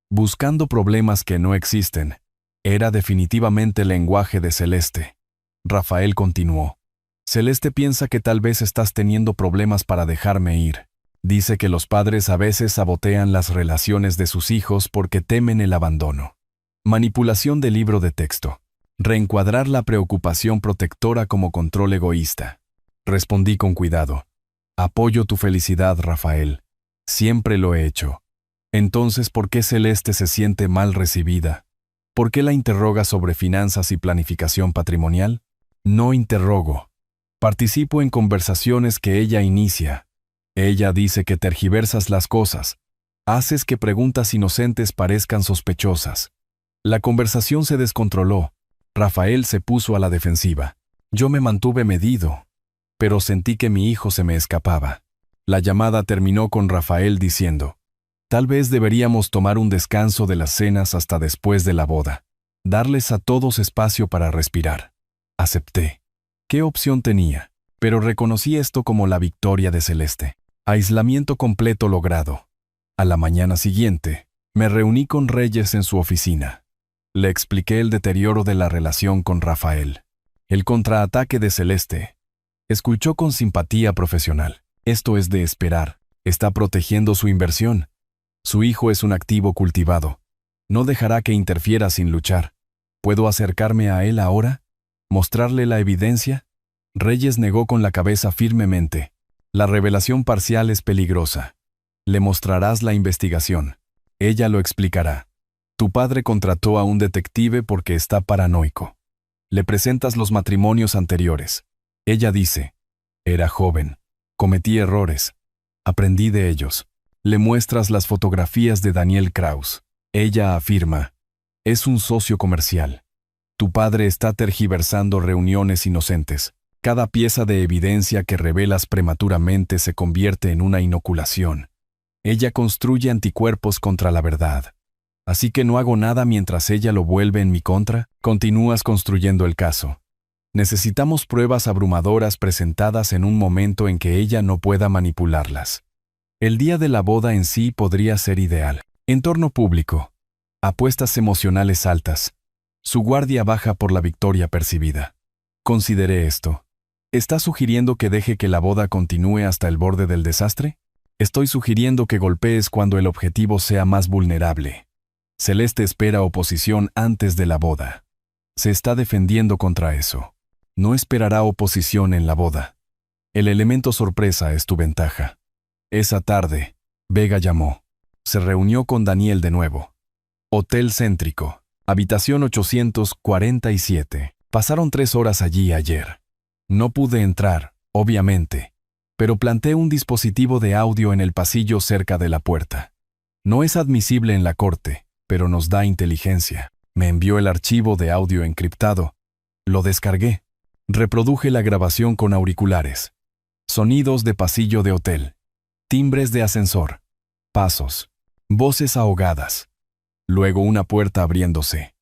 A: buscando problemas que no existen, era definitivamente el lenguaje de Celeste. Rafael continuó. Celeste piensa que tal vez estás teniendo problemas para dejarme ir. Dice que los padres a veces sabotean las relaciones de sus hijos porque temen el abandono. Manipulación del libro de texto. Reencuadrar la preocupación protectora como control egoísta. Respondí con cuidado. Apoyo tu felicidad, Rafael. Siempre lo he hecho. Entonces, ¿por qué Celeste se siente mal recibida? ¿Por qué la interroga sobre finanzas y planificación patrimonial? No interrogo. Participo en conversaciones que ella inicia. Ella dice que tergiversas las cosas. Haces que preguntas inocentes parezcan sospechosas. La conversación se descontroló. Rafael se puso a la defensiva. Yo me mantuve medido, pero sentí que mi hijo se me escapaba. La llamada terminó con Rafael diciendo, tal vez deberíamos tomar un descanso de las cenas hasta después de la boda. Darles a todos espacio para respirar. Acepté. ¿Qué opción tenía? Pero reconocí esto como la victoria de Celeste. Aislamiento completo logrado. A la mañana siguiente, me reuní con Reyes en su oficina. Le expliqué el deterioro de la relación con Rafael. El contraataque de Celeste. Escuchó con simpatía profesional. Esto es de esperar. Está protegiendo su inversión. Su hijo es un activo cultivado. No dejará que interfiera sin luchar. ¿Puedo acercarme a él ahora? ¿Mostrarle la evidencia? Reyes negó con la cabeza firmemente. La revelación parcial es peligrosa. Le mostrarás la investigación. Ella lo explicará. Tu padre contrató a un detective porque está paranoico. Le presentas los matrimonios anteriores. Ella dice, era joven. Cometí errores. Aprendí de ellos. Le muestras las fotografías de Daniel Kraus. Ella afirma, es un socio comercial. Tu padre está tergiversando reuniones inocentes. Cada pieza de evidencia que revelas prematuramente se convierte en una inoculación. Ella construye anticuerpos contra la verdad. Así que no hago nada mientras ella lo vuelve en mi contra. Continúas construyendo el caso. Necesitamos pruebas abrumadoras presentadas en un momento en que ella no pueda manipularlas. El día de la boda en sí podría ser ideal. Entorno público. Apuestas emocionales altas. Su guardia baja por la victoria percibida. Consideré esto. ¿Estás sugiriendo que deje que la boda continúe hasta el borde del desastre? Estoy sugiriendo que golpees cuando el objetivo sea más vulnerable. Celeste espera oposición antes de la boda. Se está defendiendo contra eso. No esperará oposición en la boda. El elemento sorpresa es tu ventaja. Esa tarde, Vega llamó. Se reunió con Daniel de nuevo. Hotel céntrico, habitación 847. Pasaron 3 horas allí ayer. No pude entrar, obviamente, pero planté un dispositivo de audio en el pasillo cerca de la puerta. No es admisible en la corte, pero nos da inteligencia. Me envió el archivo de audio encriptado. Lo descargué. Reproduje la grabación con auriculares. Sonidos de pasillo de hotel. Timbres de ascensor. Pasos. Voces ahogadas. Luego una puerta abriéndose.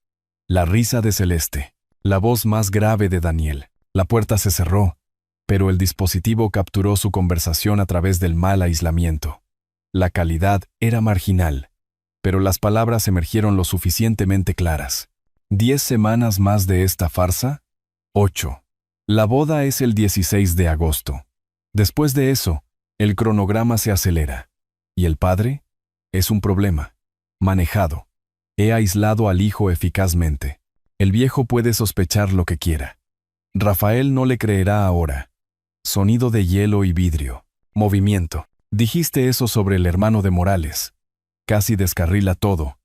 A: La risa de Celeste. La voz más grave de Daniel. La puerta se cerró, pero el dispositivo capturó su conversación a través del mal aislamiento. La calidad era marginal, pero las palabras emergieron lo suficientemente claras. 10 semanas más de esta farsa. 8. La boda es el 16 de agosto. Después de eso, el cronograma se acelera. ¿Y el padre? Es un problema. Manejado. He aislado al hijo eficazmente. El viejo puede sospechar lo que quiera. Rafael no le creerá ahora. Sonido de hielo y vidrio. Movimiento. Dijiste eso sobre el hermano de Morales. Casi descarrila todo.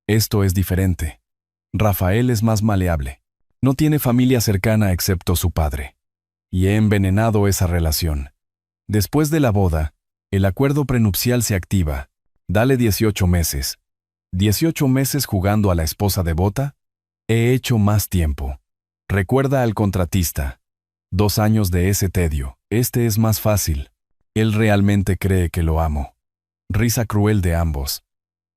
A: Esto es diferente. Rafael es más maleable. No tiene familia cercana excepto su padre. Y he envenenado esa relación. Después de la boda, el acuerdo prenupcial se activa. Dale 18 meses. 18 meses jugando a la esposa devota. He hecho más tiempo. Recuerda al contratista. 2 años de ese tedio. Este es más fácil. Él realmente cree que lo amo. Risa cruel de ambos.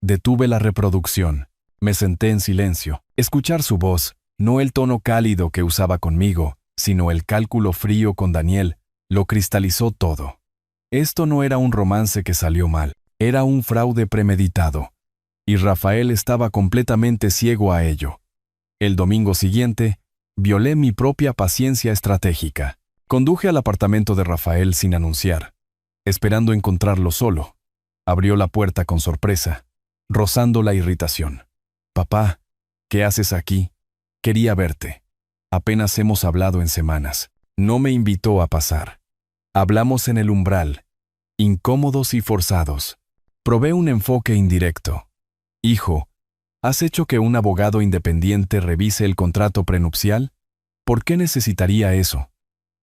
A: Detuve la reproducción. Me senté en silencio. Escuchar su voz, no el tono cálido que usaba conmigo, sino el cálculo frío con Daniel, lo cristalizó todo. Esto no era un romance que salió mal, era un fraude premeditado. Y Rafael estaba completamente ciego a ello. El domingo siguiente, violé mi propia paciencia estratégica. Conduje al apartamento de Rafael sin anunciar, esperando encontrarlo solo. Abrió la puerta con sorpresa, rozando la irritación. «Papá, ¿qué haces aquí? Quería verte. Apenas hemos hablado en semanas. No me invitó a pasar. Hablamos en el umbral, incómodos y forzados. Probé un enfoque indirecto. Hijo, ¿has hecho que un abogado independiente revise el contrato prenupcial? ¿Por qué necesitaría eso?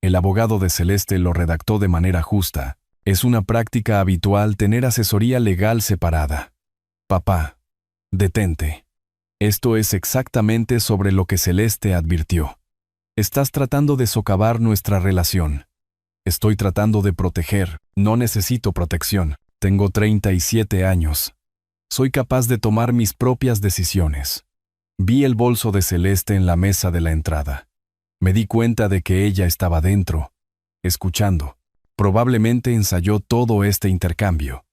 A: El abogado de Celeste lo redactó de manera justa. Es una práctica habitual tener asesoría legal separada. Papá, detente. Esto es exactamente sobre lo que Celeste advirtió. Estás tratando de socavar nuestra relación. Estoy tratando de proteger. No necesito protección. Tengo 37 años. Soy capaz de tomar mis propias decisiones. Vi el bolso de Celeste en la mesa de la entrada. Me di cuenta de que ella estaba dentro, escuchando. Probablemente ensayó todo este intercambio.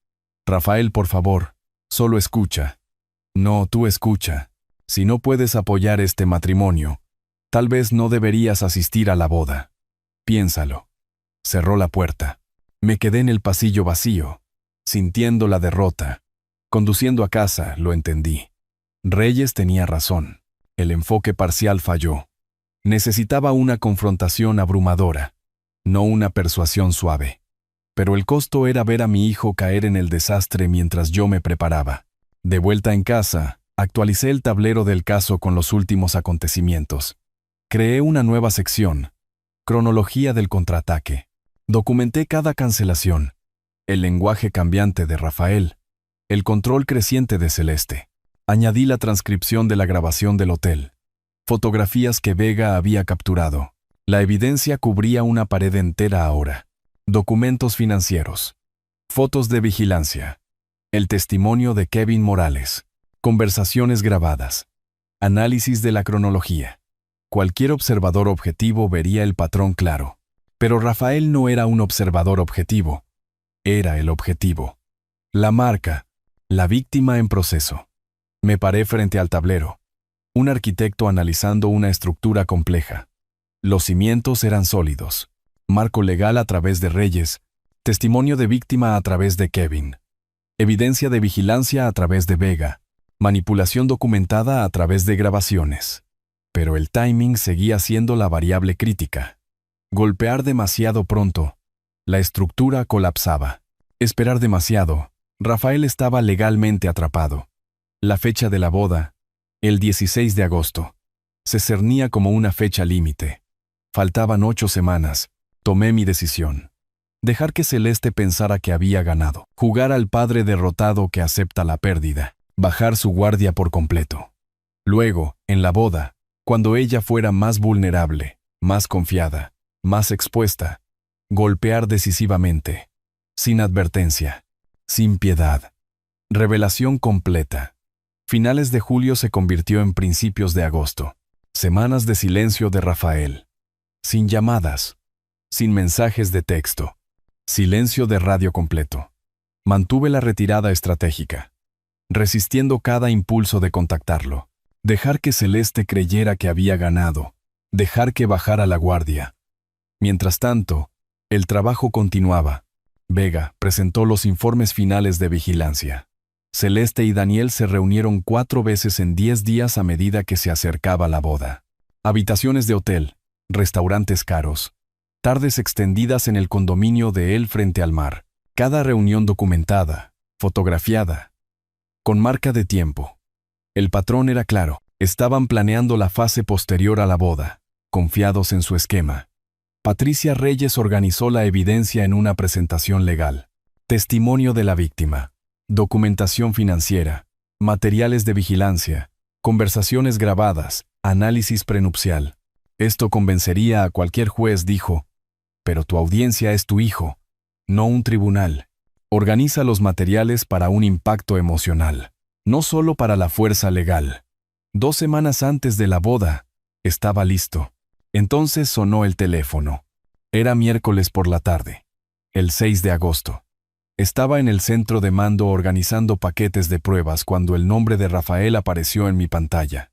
A: Rafael, por favor, solo escucha. No, tú escucha. Si no puedes apoyar este matrimonio, tal vez no deberías asistir a la boda. Piénsalo. Cerró la puerta. Me quedé en el pasillo vacío, sintiendo la derrota. Conduciendo a casa, lo entendí. Reyes tenía razón. El enfoque parcial falló. Necesitaba una confrontación abrumadora, no una persuasión suave. Pero el costo era ver a mi hijo caer en el desastre mientras yo me preparaba. De vuelta en casa, actualicé el tablero del caso con los últimos acontecimientos. Creé una nueva sección, cronología del contraataque. Documenté cada cancelación, el lenguaje cambiante de Rafael, el control creciente de Celeste. Añadí la transcripción de la grabación del hotel, fotografías que Vega había capturado. La evidencia cubría una pared entera ahora. Documentos financieros, fotos de vigilancia, el testimonio de Kevin Morales, conversaciones grabadas, análisis de la cronología. Cualquier observador objetivo vería el patrón claro. Pero Rafael no era un observador objetivo. Era el objetivo. La marca, la víctima en proceso. Me paré frente al tablero. Un arquitecto analizando una estructura compleja. Los cimientos eran sólidos. Marco legal a través de Reyes. Testimonio de víctima a través de Kevin. Evidencia de vigilancia a través de Vega. Manipulación documentada a través de grabaciones. Pero el timing seguía siendo la variable crítica. Golpear demasiado pronto. La estructura colapsaba. Esperar demasiado. Rafael estaba legalmente atrapado. La fecha de la boda, el 16 de agosto, se cernía como una fecha límite. Faltaban 8 semanas. Tomé mi decisión. Dejar que Celeste pensara que había ganado. Jugar al padre derrotado que acepta la pérdida. Bajar su guardia por completo. Luego, en la boda, cuando ella fuera más vulnerable, más confiada, más expuesta, golpear decisivamente, sin advertencia, sin piedad. Revelación completa. Finales de julio se convirtió en principios de agosto. Semanas de silencio de Rafael. Sin llamadas, sin mensajes de texto. Silencio de radio completo. Mantuve la retirada estratégica, resistiendo cada impulso de contactarlo. Dejar que Celeste creyera que había ganado. Dejar que bajara la guardia. Mientras tanto, el trabajo continuaba. Vega presentó los informes finales de vigilancia. Celeste y Daniel se reunieron 4 veces en 10 días a medida que se acercaba la boda. Habitaciones de hotel, restaurantes caros, tardes extendidas en el condominio de él frente al mar. Cada reunión documentada, fotografiada, con marca de tiempo. El patrón era claro. Estaban planeando la fase posterior a la boda, confiados en su esquema. Patricia Reyes organizó la evidencia en una presentación legal. Testimonio de la víctima, documentación financiera, materiales de vigilancia, conversaciones grabadas, análisis prenupcial. Esto convencería a cualquier juez, dijo. Pero tu audiencia es tu hijo, no un tribunal. Organiza los materiales para un impacto emocional, no solo para la fuerza legal. 2 semanas antes de la boda, estaba listo. Entonces sonó el teléfono. Era miércoles por la tarde, el 6 de agosto. Estaba en el centro de mando organizando paquetes de pruebas cuando el nombre de Rafael apareció en mi pantalla.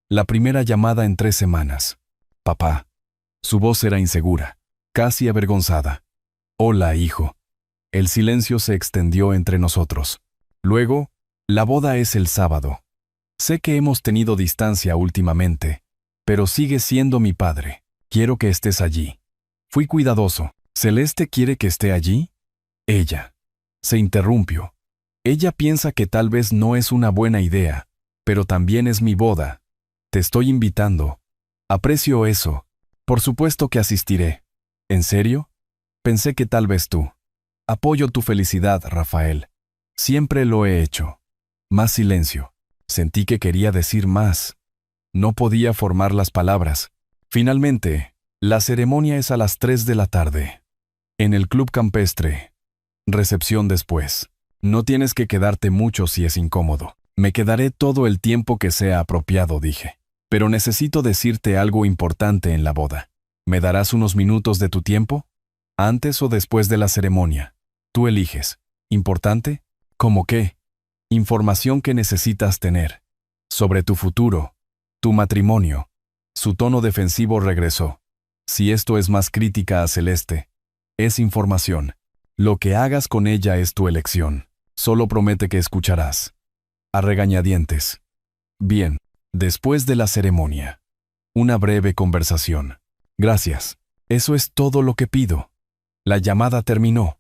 A: La primera llamada en 3 semanas. Papá. Su voz era insegura, casi avergonzada. Hola, hijo. El silencio se extendió entre nosotros. Luego, la boda es el sábado. Sé que hemos tenido distancia últimamente, pero sigues siendo mi padre. Quiero que estés allí. Fui cuidadoso. ¿Celeste quiere que esté allí? Ella. Se interrumpió. Ella piensa que tal vez no es una buena idea, pero también es mi boda. Te estoy invitando. Aprecio eso. Por supuesto que asistiré. ¿En serio? Pensé que tal vez tú. Apoyo tu felicidad, Rafael. Siempre lo he hecho. Más silencio. Sentí que quería decir más. No podía formar las palabras. Finalmente, la ceremonia es a las 3 de la tarde. En el club campestre. Recepción después. No tienes que quedarte mucho si es incómodo. Me quedaré todo el tiempo que sea apropiado, dije. Pero necesito decirte algo importante en la boda. ¿Me darás unos minutos de tu tiempo? ¿Antes o después de la ceremonia? Tú eliges. ¿Importante? ¿Cómo qué? Información que necesitas tener. Sobre tu futuro. Tu matrimonio. Su tono defensivo regresó. Si esto es más crítica a Celeste, es información. Lo que hagas con ella es tu elección. Solo promete que escucharás. A regañadientes. Bien, después de la ceremonia. Una breve conversación. Gracias. Eso es todo lo que pido. La llamada terminó.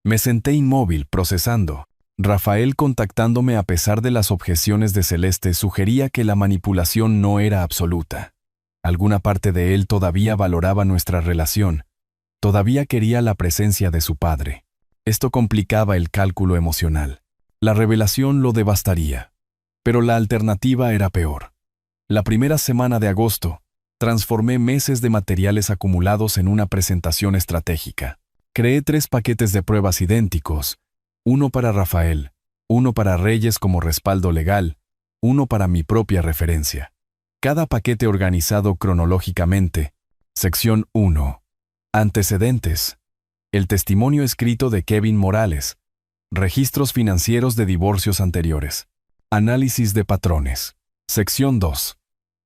A: Me senté inmóvil, procesando. Rafael contactándome a pesar de las objeciones de Celeste sugería que la manipulación no era absoluta. Alguna parte de él todavía valoraba nuestra relación. Todavía quería la presencia de su padre. Esto complicaba el cálculo emocional. La revelación lo devastaría. Pero la alternativa era peor. La primera semana de agosto, transformé meses de materiales acumulados en una presentación estratégica. Creé 3 paquetes de pruebas idénticos, uno para Rafael, uno para Reyes como respaldo legal, uno para mi propia referencia. Cada paquete organizado cronológicamente. Sección 1. Antecedentes. El testimonio escrito de Kevin Morales. Registros financieros de divorcios anteriores. Análisis de patrones. Sección 2.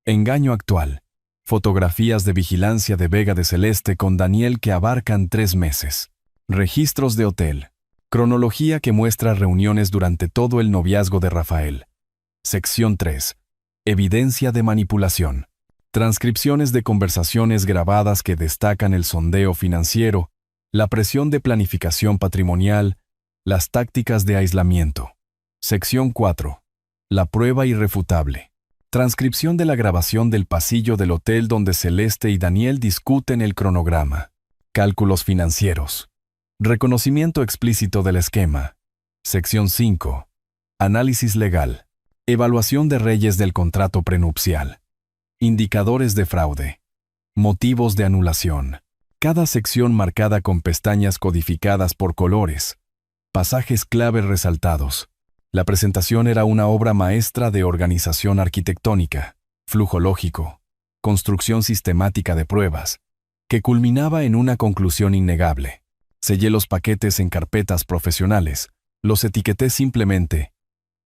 A: Engaño actual. Fotografías de vigilancia de Vega de Celeste con Daniel que abarcan 3 meses. Registros de hotel. Cronología que muestra reuniones durante todo el noviazgo de Rafael. Sección 3. Evidencia de manipulación. Transcripciones de conversaciones grabadas que destacan el sondeo financiero, la presión de planificación patrimonial, las tácticas de aislamiento. Sección 4. La prueba irrefutable. Transcripción de la grabación del pasillo del hotel donde Celeste y Daniel discuten el cronograma. Cálculos financieros. Reconocimiento explícito del esquema. Sección 5. Análisis legal. Evaluación de Reyes del contrato prenupcial. Indicadores de fraude. Motivos de anulación. Cada sección marcada con pestañas codificadas por colores. Pasajes clave resaltados. La presentación era una obra maestra de organización arquitectónica, flujo lógico, construcción sistemática de pruebas, que culminaba en una conclusión innegable. Sellé los paquetes en carpetas profesionales, los etiqueté simplemente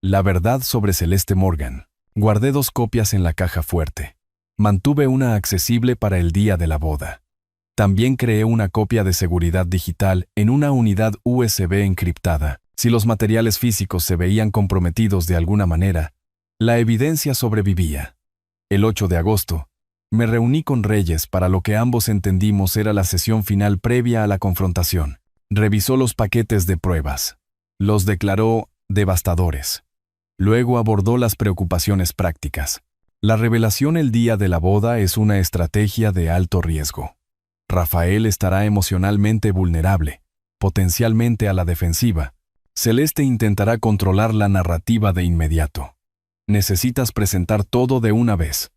A: La verdad sobre Celeste Morgan. Guardé 2 copias en la caja fuerte. Mantuve una accesible para el día de la boda. También creé una copia de seguridad digital en una unidad USB encriptada. Si los materiales físicos se veían comprometidos de alguna manera, la evidencia sobrevivía. El 8 de agosto, me reuní con Reyes para lo que ambos entendimos era la sesión final previa a la confrontación. Revisó los paquetes de pruebas. Los declaró devastadores. Luego abordó las preocupaciones prácticas. La revelación el día de la boda es una estrategia de alto riesgo. Rafael estará emocionalmente vulnerable, potencialmente a la defensiva. Celeste intentará controlar la narrativa de inmediato. Necesitas presentar todo de una vez.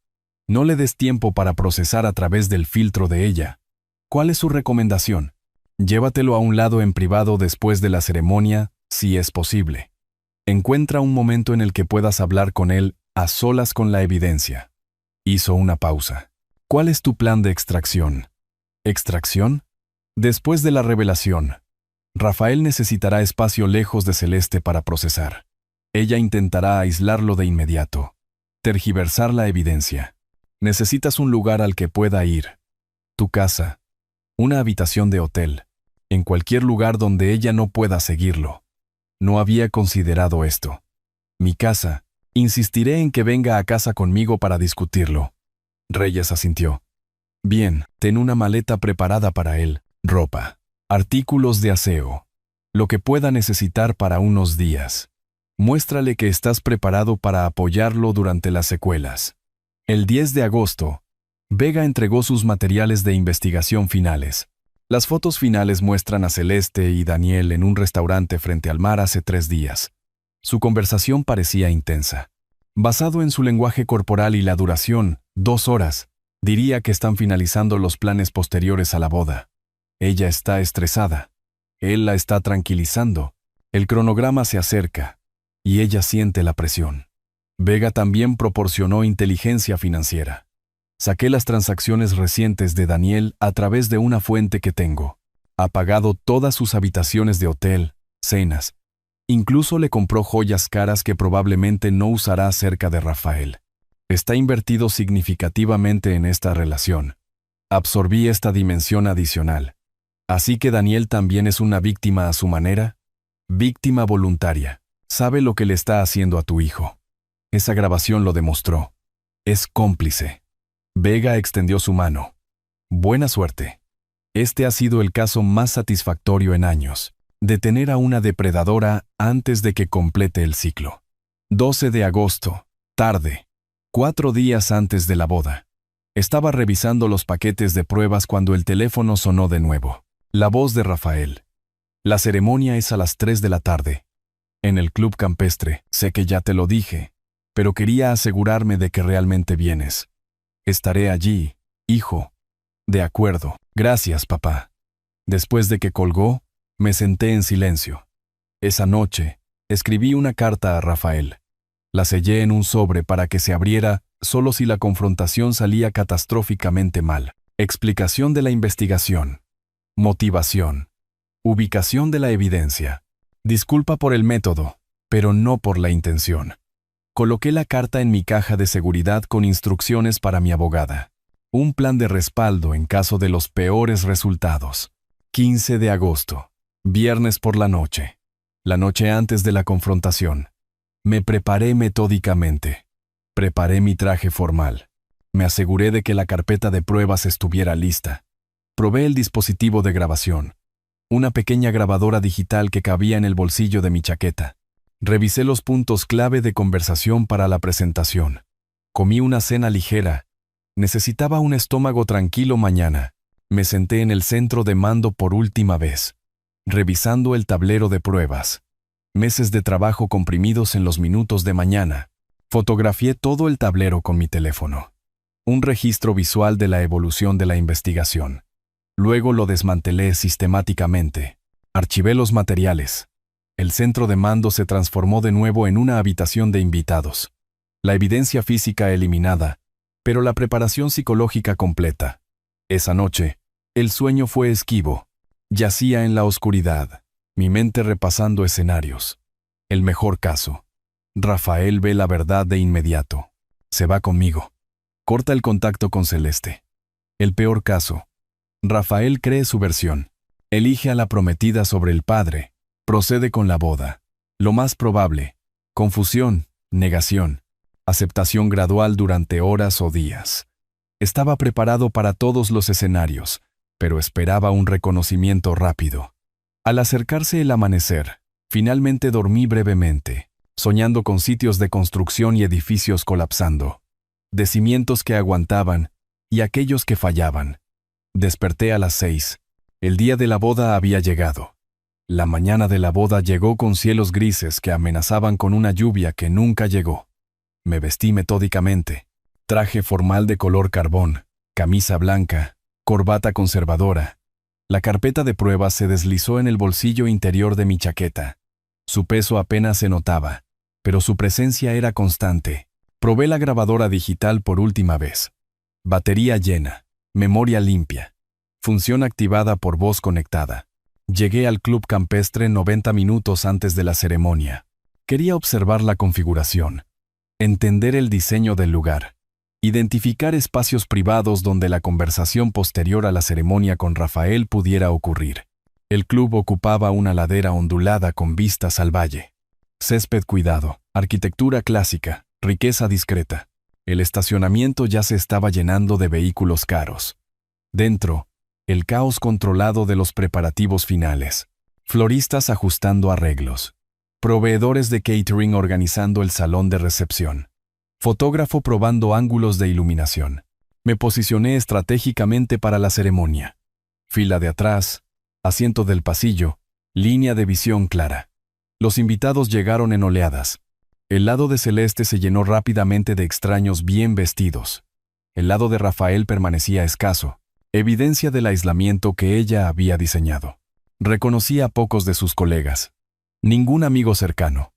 A: No le des tiempo para procesar a través del filtro de ella. ¿Cuál es su recomendación? Llévatelo a un lado en privado después de la ceremonia, si es posible. Encuentra un momento en el que puedas hablar con él a solas con la evidencia. Hizo una pausa. ¿Cuál es tu plan de extracción? ¿Extracción? Después de la revelación, Rafael necesitará espacio lejos de Celeste para procesar. Ella intentará aislarlo de inmediato. Tergiversar la evidencia. Necesitas un lugar al que pueda ir. Tu casa. Una habitación de hotel. En cualquier lugar donde ella no pueda seguirlo. No había considerado esto. Mi casa. Insistiré en que venga a casa conmigo para discutirlo. Reyes asintió. Bien, ten una maleta preparada para él. Ropa. Artículos de aseo. Lo que pueda necesitar para unos días. Muéstrale que estás preparado para apoyarlo durante las secuelas. El 10 de agosto, Vega entregó sus materiales de investigación finales. Las fotos finales muestran a Celeste y Daniel en un restaurante frente al mar hace 3 días. Su conversación parecía intensa. Basado en su lenguaje corporal y la duración, 2 horas, diría que están finalizando los planes posteriores a la boda. Ella está estresada. Él la está tranquilizando. El cronograma se acerca. Y ella siente la presión. Vega también proporcionó inteligencia financiera. Saqué las transacciones recientes de Daniel a través de una fuente que tengo. Ha pagado todas sus habitaciones de hotel, cenas. Incluso le compró joyas caras que probablemente no usará cerca de Rafael. Está invertido significativamente en esta relación. Absorbí esta dimensión adicional. Así que Daniel también es una víctima a su manera. Víctima voluntaria. Sabe lo que le está haciendo a tu hijo. Esa grabación lo demostró. Es cómplice. Vega extendió su mano. Buena suerte. Este ha sido el caso más satisfactorio en años. Detener a una depredadora antes de que complete el ciclo. 12 de agosto. Tarde. 4 días antes de la boda. Estaba revisando los paquetes de pruebas cuando el teléfono sonó de nuevo. La voz de Rafael. La ceremonia es a las 3 de la tarde. En el club campestre. Sé que ya te lo dije, pero quería asegurarme de que realmente vienes. Estaré allí, hijo. De acuerdo. Gracias, papá. Después de que colgó, me senté en silencio. Esa noche, escribí una carta a Rafael. La sellé en un sobre para que se abriera solo si la confrontación salía catastróficamente mal. Explicación de la investigación. Motivación. Ubicación de la evidencia. Disculpa por el método, pero no por la intención. Coloqué la carta en mi caja de seguridad con instrucciones para mi abogada. Un plan de respaldo en caso de los peores resultados. 15 de agosto. Viernes por la noche. La noche antes de la confrontación. Me preparé metódicamente. Preparé mi traje formal. Me aseguré de que la carpeta de pruebas estuviera lista. Probé el dispositivo de grabación. Una pequeña grabadora digital que cabía en el bolsillo de mi chaqueta. Revisé los puntos clave de conversación para la presentación. Comí una cena ligera. Necesitaba un estómago tranquilo mañana. Me senté en el centro de mando por última vez, revisando el tablero de pruebas. Meses de trabajo comprimidos en los minutos de mañana. Fotografié todo el tablero con mi teléfono. Un registro visual de la evolución de la investigación. Luego lo desmantelé sistemáticamente. Archivé los materiales. El centro de mando se transformó de nuevo en una habitación de invitados. La evidencia física eliminada, pero la preparación psicológica completa. Esa noche, el sueño fue esquivo. Yacía en la oscuridad, mi mente repasando escenarios. El mejor caso. Rafael ve la verdad de inmediato. Se va conmigo. Corta el contacto con Celeste. El peor caso. Rafael cree su versión. Elige a la prometida sobre el padre. Procede con la boda. Lo más probable. Confusión, negación. Aceptación gradual durante horas o días. Estaba preparado para todos los escenarios, pero esperaba un reconocimiento rápido. Al acercarse el amanecer, finalmente dormí brevemente. soñando con sitios de construcción y edificios colapsando, de cimientos que aguantaban y aquellos que fallaban. Desperté a las 6. El día de la boda había llegado. La mañana de la boda llegó con cielos grises que amenazaban con una lluvia que nunca llegó. Me vestí metódicamente. Traje formal de color carbón, camisa blanca, corbata conservadora. La carpeta de pruebas se deslizó en el bolsillo interior de mi chaqueta. Su peso apenas se notaba, pero su presencia era constante. Probé la grabadora digital por última vez. Batería llena, memoria limpia. Función activada por voz conectada. Llegué al club campestre 90 minutos antes de la ceremonia. Quería observar la configuración, entender el diseño del lugar, identificar espacios privados donde la conversación posterior a la ceremonia con Rafael pudiera ocurrir. El club ocupaba una ladera ondulada con vistas al valle. Césped cuidado, arquitectura clásica, riqueza discreta. El estacionamiento ya se estaba llenando de vehículos caros. Dentro, el caos controlado de los preparativos finales. Floristas ajustando arreglos. Proveedores de catering organizando el salón de recepción. Fotógrafo probando ángulos de iluminación. Me posicioné estratégicamente para la ceremonia. Fila de atrás, asiento del pasillo, línea de visión clara. Los invitados llegaron en oleadas. El lado de Celeste se llenó rápidamente de extraños bien vestidos. El lado de Rafael permanecía escaso, evidencia del aislamiento que ella había diseñado. Reconocí a pocos de sus colegas. Ningún amigo cercano.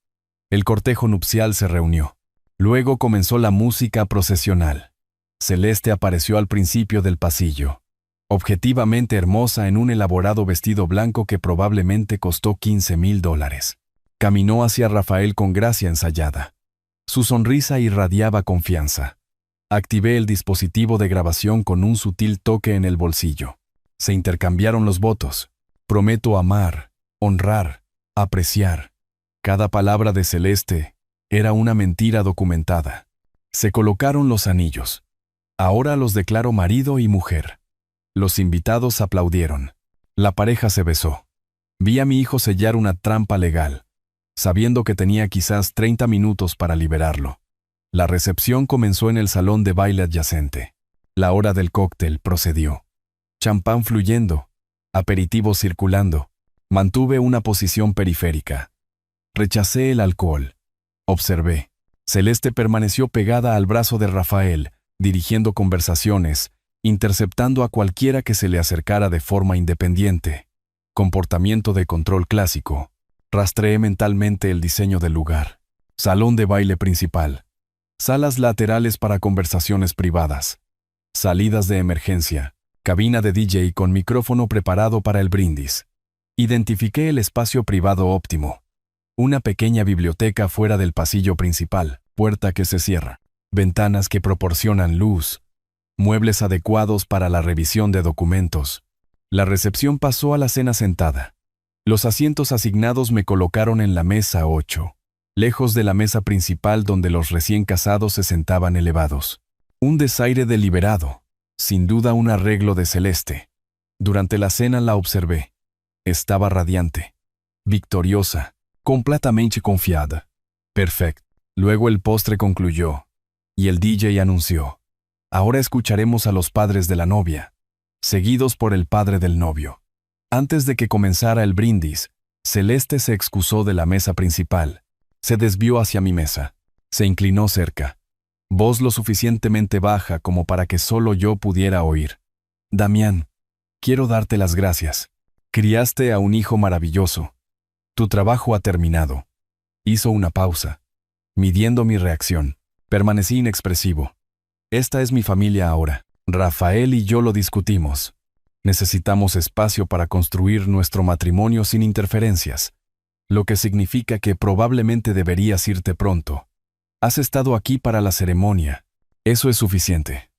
A: El cortejo nupcial se reunió. Luego comenzó la música procesional. Celeste apareció al principio del pasillo, objetivamente hermosa en un elaborado vestido blanco que probablemente costó $15,000. Caminó hacia Rafael con gracia ensayada. Su sonrisa irradiaba confianza. Activé el dispositivo de grabación con un sutil toque en el bolsillo. Se intercambiaron los votos. Prometo amar, honrar, apreciar. Cada palabra de Celeste era una mentira documentada. Se colocaron los anillos. Ahora los declaro marido y mujer. Los invitados aplaudieron. La pareja se besó. Vi a mi hijo sellar una trampa legal, sabiendo que tenía quizás 30 minutos para liberarlo. La recepción comenzó en el salón de baile adyacente. La hora del cóctel procedió. Champán fluyendo, aperitivos circulando. Mantuve una posición periférica. Rechacé el alcohol. Observé. Celeste permaneció pegada al brazo de Rafael, dirigiendo conversaciones, interceptando a cualquiera que se le acercara de forma independiente. Comportamiento de control clásico. Rastreé mentalmente el diseño del lugar. Salón de baile principal. Salas laterales para conversaciones privadas. Salidas de emergencia. Cabina de DJ con micrófono preparado para el brindis. Identifiqué el espacio privado óptimo. Una pequeña biblioteca fuera del pasillo principal, puerta que se cierra, ventanas que proporcionan luz, muebles adecuados para la revisión de documentos. La recepción pasó a la cena sentada. Los asientos asignados me colocaron en la mesa 8, lejos de la mesa principal donde los recién casados se sentaban elevados. Un desaire deliberado, sin duda un arreglo de Celeste. Durante la cena la observé. Estaba radiante, victoriosa, completamente confiada. Perfecto. Luego el postre concluyó, y el DJ anunció: ahora escucharemos a los padres de la novia, seguidos por el padre del novio. Antes de que comenzara el brindis, Celeste se excusó de la mesa principal, se desvió hacia mi mesa, se inclinó cerca. Voz lo suficientemente baja como para que solo yo pudiera oír. Damián, quiero darte las gracias. Criaste a un hijo maravilloso. Tu trabajo ha terminado. Hizo una pausa, midiendo mi reacción. Permanecí inexpresivo. Esta es mi familia ahora. Rafael y yo lo discutimos. Necesitamos espacio para construir nuestro matrimonio sin interferencias, lo que significa que probablemente deberías irte pronto. Has estado aquí para la ceremonia. Eso es suficiente.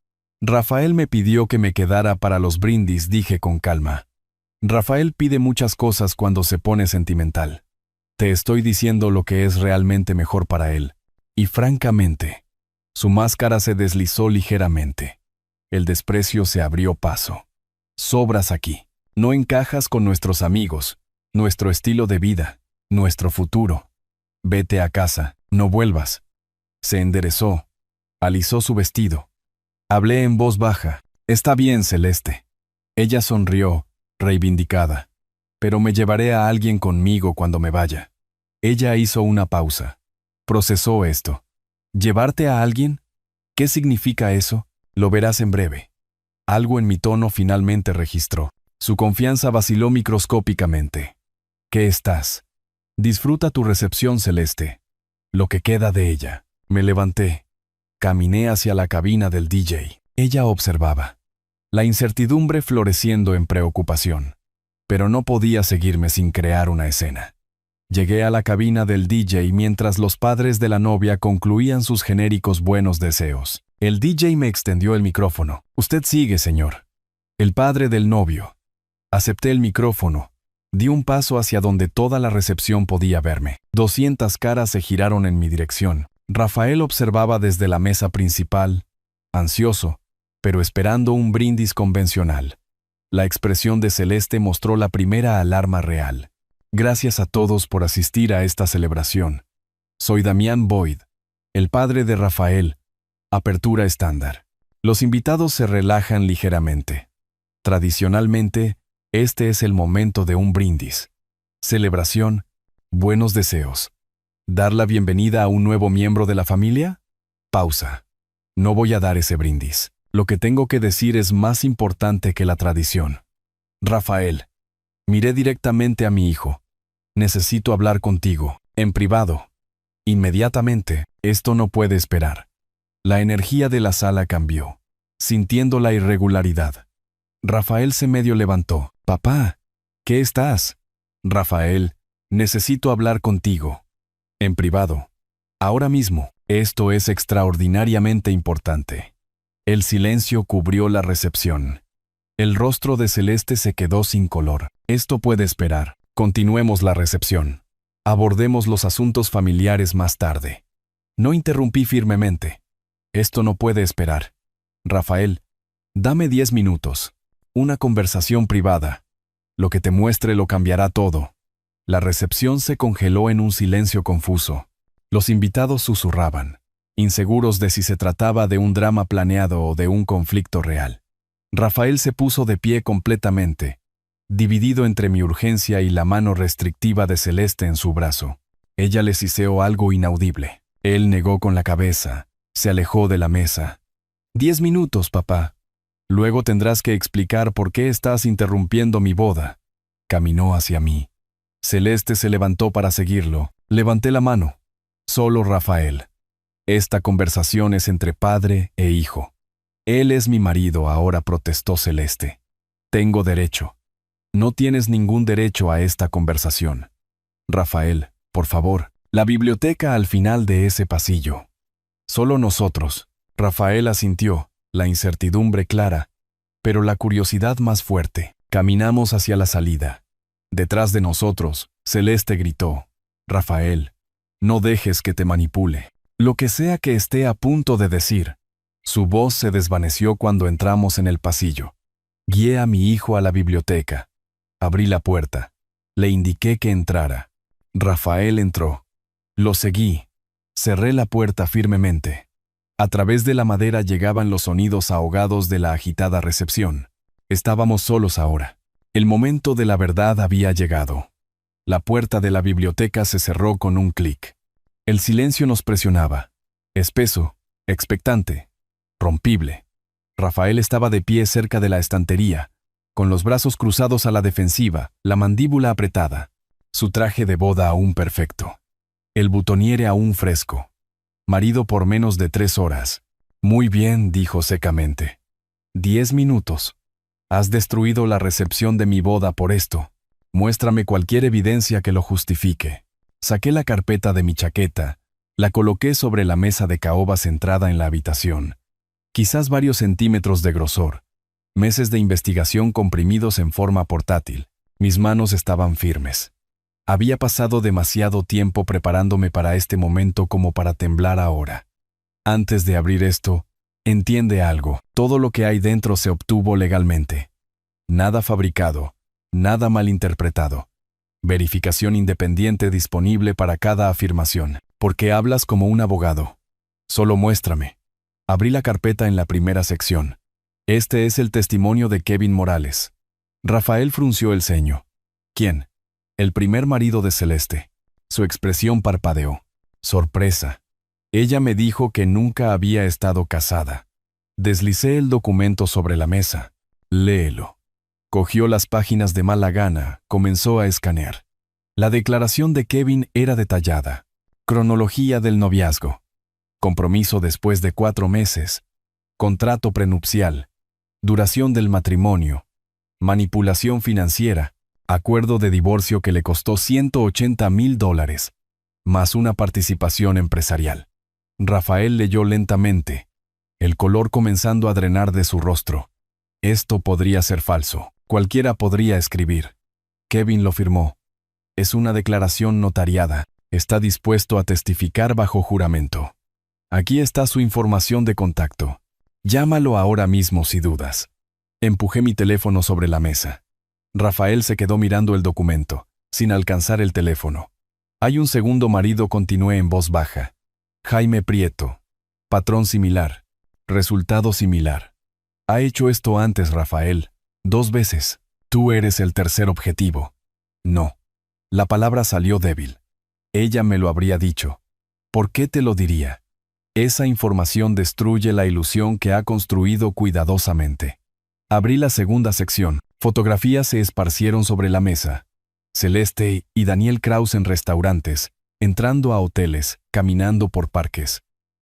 A: Rafael me pidió que me quedara para los brindis, dije con calma. Rafael pide muchas cosas cuando se pone sentimental. Te estoy diciendo lo que es realmente mejor para él. Y francamente, su máscara se deslizó ligeramente. El desprecio se abrió paso. Sobras aquí. No encajas con nuestros amigos, nuestro estilo de vida, nuestro futuro. Vete a casa. No vuelvas. Se enderezó. Alisó su vestido. Hablé en voz baja. Está bien, Celeste. Ella sonrió, reivindicada. Pero me llevaré a alguien conmigo cuando me vaya. Ella hizo una pausa. Procesó esto. ¿Llevarte a alguien? ¿Qué significa eso? Lo verás en breve. Algo en mi tono finalmente registró. Su confianza vaciló microscópicamente. ¿Qué estás? Disfruta tu recepción, Celeste. Lo que queda de ella. Me levanté. Caminé hacia la cabina del DJ. Ella observaba. La incertidumbre floreciendo en preocupación. Pero no podía seguirme sin crear una escena. Llegué a la cabina del DJ mientras los padres de la novia concluían sus genéricos buenos deseos. El DJ me extendió el micrófono. Usted sigue, señor. El padre del novio. Acepté el micrófono. Di un paso hacia donde toda la recepción podía verme. 200 caras se giraron en mi dirección. Rafael observaba desde la mesa principal, ansioso, pero esperando un brindis convencional. La expresión de Celeste mostró la primera alarma real. Gracias a todos por asistir a esta celebración. Soy Damián Boyd, el padre de Rafael. Apertura estándar. Los invitados se relajan ligeramente. Tradicionalmente, este es el momento de un brindis. Celebración, buenos deseos. ¿Dar la bienvenida a un nuevo miembro de la familia? Pausa. No voy a dar ese brindis. Lo que tengo que decir es más importante que la tradición. Rafael. Miré directamente a mi hijo. Necesito hablar contigo, en privado. Inmediatamente, esto no puede esperar. La energía de la sala cambió, sintiendo la irregularidad. Rafael se medio levantó. Papá, ¿qué estás? Rafael, necesito hablar contigo. En privado. Ahora mismo, esto es extraordinariamente importante. El silencio cubrió la recepción. El rostro de Celeste se quedó sin color. Esto puede esperar. Continuemos la recepción. Abordemos los asuntos familiares más tarde. No interrumpí firmemente. Esto no puede esperar. Rafael, dame 10 minutos. Una conversación privada. Lo que te muestre lo cambiará todo. La recepción se congeló en un silencio confuso. Los invitados susurraban, inseguros de si se trataba de un drama planeado o de un conflicto real. Rafael se puso de pie completamente, dividido entre mi urgencia y la mano restrictiva de Celeste en su brazo. Ella le siseó algo inaudible. Él negó con la cabeza, se alejó de la mesa. 10 minutos, papá. Luego tendrás que explicar por qué estás interrumpiendo mi boda. Caminó hacia mí. Celeste se levantó para seguirlo. Levanté la mano. Solo Rafael. Esta conversación es entre padre e hijo. Él es mi marido ahora, protestó Celeste. Tengo derecho. No tienes ningún derecho a esta conversación. Rafael, por favor, la biblioteca al final de ese pasillo. Solo nosotros. Rafael asintió, la incertidumbre clara, pero la curiosidad más fuerte. Caminamos hacia la salida. Detrás de nosotros, Celeste gritó, Rafael, no dejes que te manipule. Lo que sea que esté a punto de decir. Su voz se desvaneció cuando entramos en el pasillo. Guié a mi hijo a la biblioteca. Abrí la puerta. Le indiqué que entrara. Rafael entró. Lo seguí. Cerré la puerta firmemente. A través de la madera llegaban los sonidos ahogados de la agitada recepción. Estábamos solos ahora. El momento de la verdad había llegado. La puerta de la biblioteca se cerró con un clic. El silencio nos presionaba. Espeso, expectante, rompible. Rafael estaba de pie cerca de la estantería, con los brazos cruzados a la defensiva, la mandíbula apretada. Su traje de boda aún perfecto. El butoniere aún fresco. Marido por menos de 3 horas. Muy bien, dijo secamente. 10 minutos. Has destruido la recepción de mi boda por esto. Muéstrame cualquier evidencia que lo justifique. Saqué la carpeta de mi chaqueta, la coloqué sobre la mesa de caoba centrada en la habitación. Quizás varios centímetros de grosor. Meses de investigación comprimidos en forma portátil. Mis manos estaban firmes. Había pasado demasiado tiempo preparándome para este momento como para temblar ahora. Antes de abrir esto, entiende algo. Todo lo que hay dentro se obtuvo legalmente. Nada fabricado, nada malinterpretado. Verificación independiente disponible para cada afirmación. Porque hablas como un abogado. Solo muéstrame. Abrí la carpeta en la primera sección. Este es el testimonio de Kevin Morales. Rafael frunció el ceño. ¿Quién? El primer marido de Celeste. Su expresión parpadeó. Sorpresa. Ella me dijo que nunca había estado casada. Deslicé el documento sobre la mesa. Léelo. Cogió las páginas de mala gana, comenzó a escanear. La declaración de Kevin era detallada. Cronología del noviazgo. Compromiso después de 4 meses. Contrato prenupcial. Duración del matrimonio. Manipulación financiera. Acuerdo de divorcio que le costó $180,000, más una participación empresarial. Rafael leyó lentamente, el color comenzando a drenar de su rostro. Esto podría ser falso. Cualquiera podría escribir. Kevin lo firmó. Es una declaración notariada. Está dispuesto a testificar bajo juramento. Aquí está su información de contacto. Llámalo ahora mismo si dudas. Empujé mi teléfono sobre la mesa. Rafael se quedó mirando el documento, sin alcanzar el teléfono. Hay un segundo marido, continué en voz baja. Jaime Prieto. Patrón similar. Resultado similar. Ha hecho esto antes, Rafael. 2 veces. Tú eres el tercer objetivo. No. La palabra salió débil. Ella me lo habría dicho. ¿Por qué te lo diría? Esa información destruye la ilusión que ha construido cuidadosamente. Abrí la segunda sección. Fotografías se esparcieron sobre la mesa. Celeste y Daniel Kraus en restaurantes, entrando a hoteles, caminando por parques.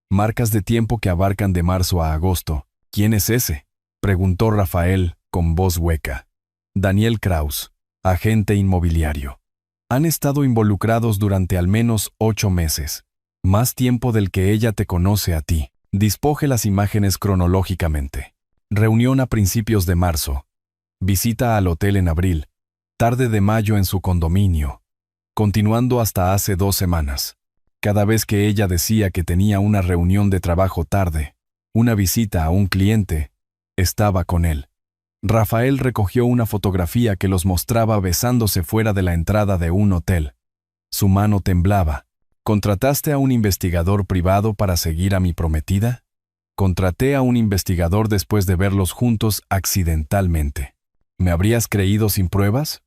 A: Marcas de tiempo que abarcan de marzo a agosto. ¿Quién es ese?, preguntó Rafael, con voz hueca. Daniel Kraus, agente inmobiliario. Han estado involucrados durante al menos 8 meses. Más tiempo del que ella te conoce a ti. Despoje las imágenes cronológicamente. Reunión a principios de marzo. Visita al hotel en abril. Tarde de mayo en su condominio. Continuando hasta hace 2 semanas. Cada vez que ella decía que tenía una reunión de trabajo tarde, una visita a un cliente, estaba con él. Rafael recogió una fotografía que los mostraba besándose fuera de la entrada de un hotel. Su mano temblaba. ¿Contrataste a un investigador privado para seguir a mi prometida? Contraté a un investigador después de verlos juntos accidentalmente. ¿Me habrías creído sin pruebas?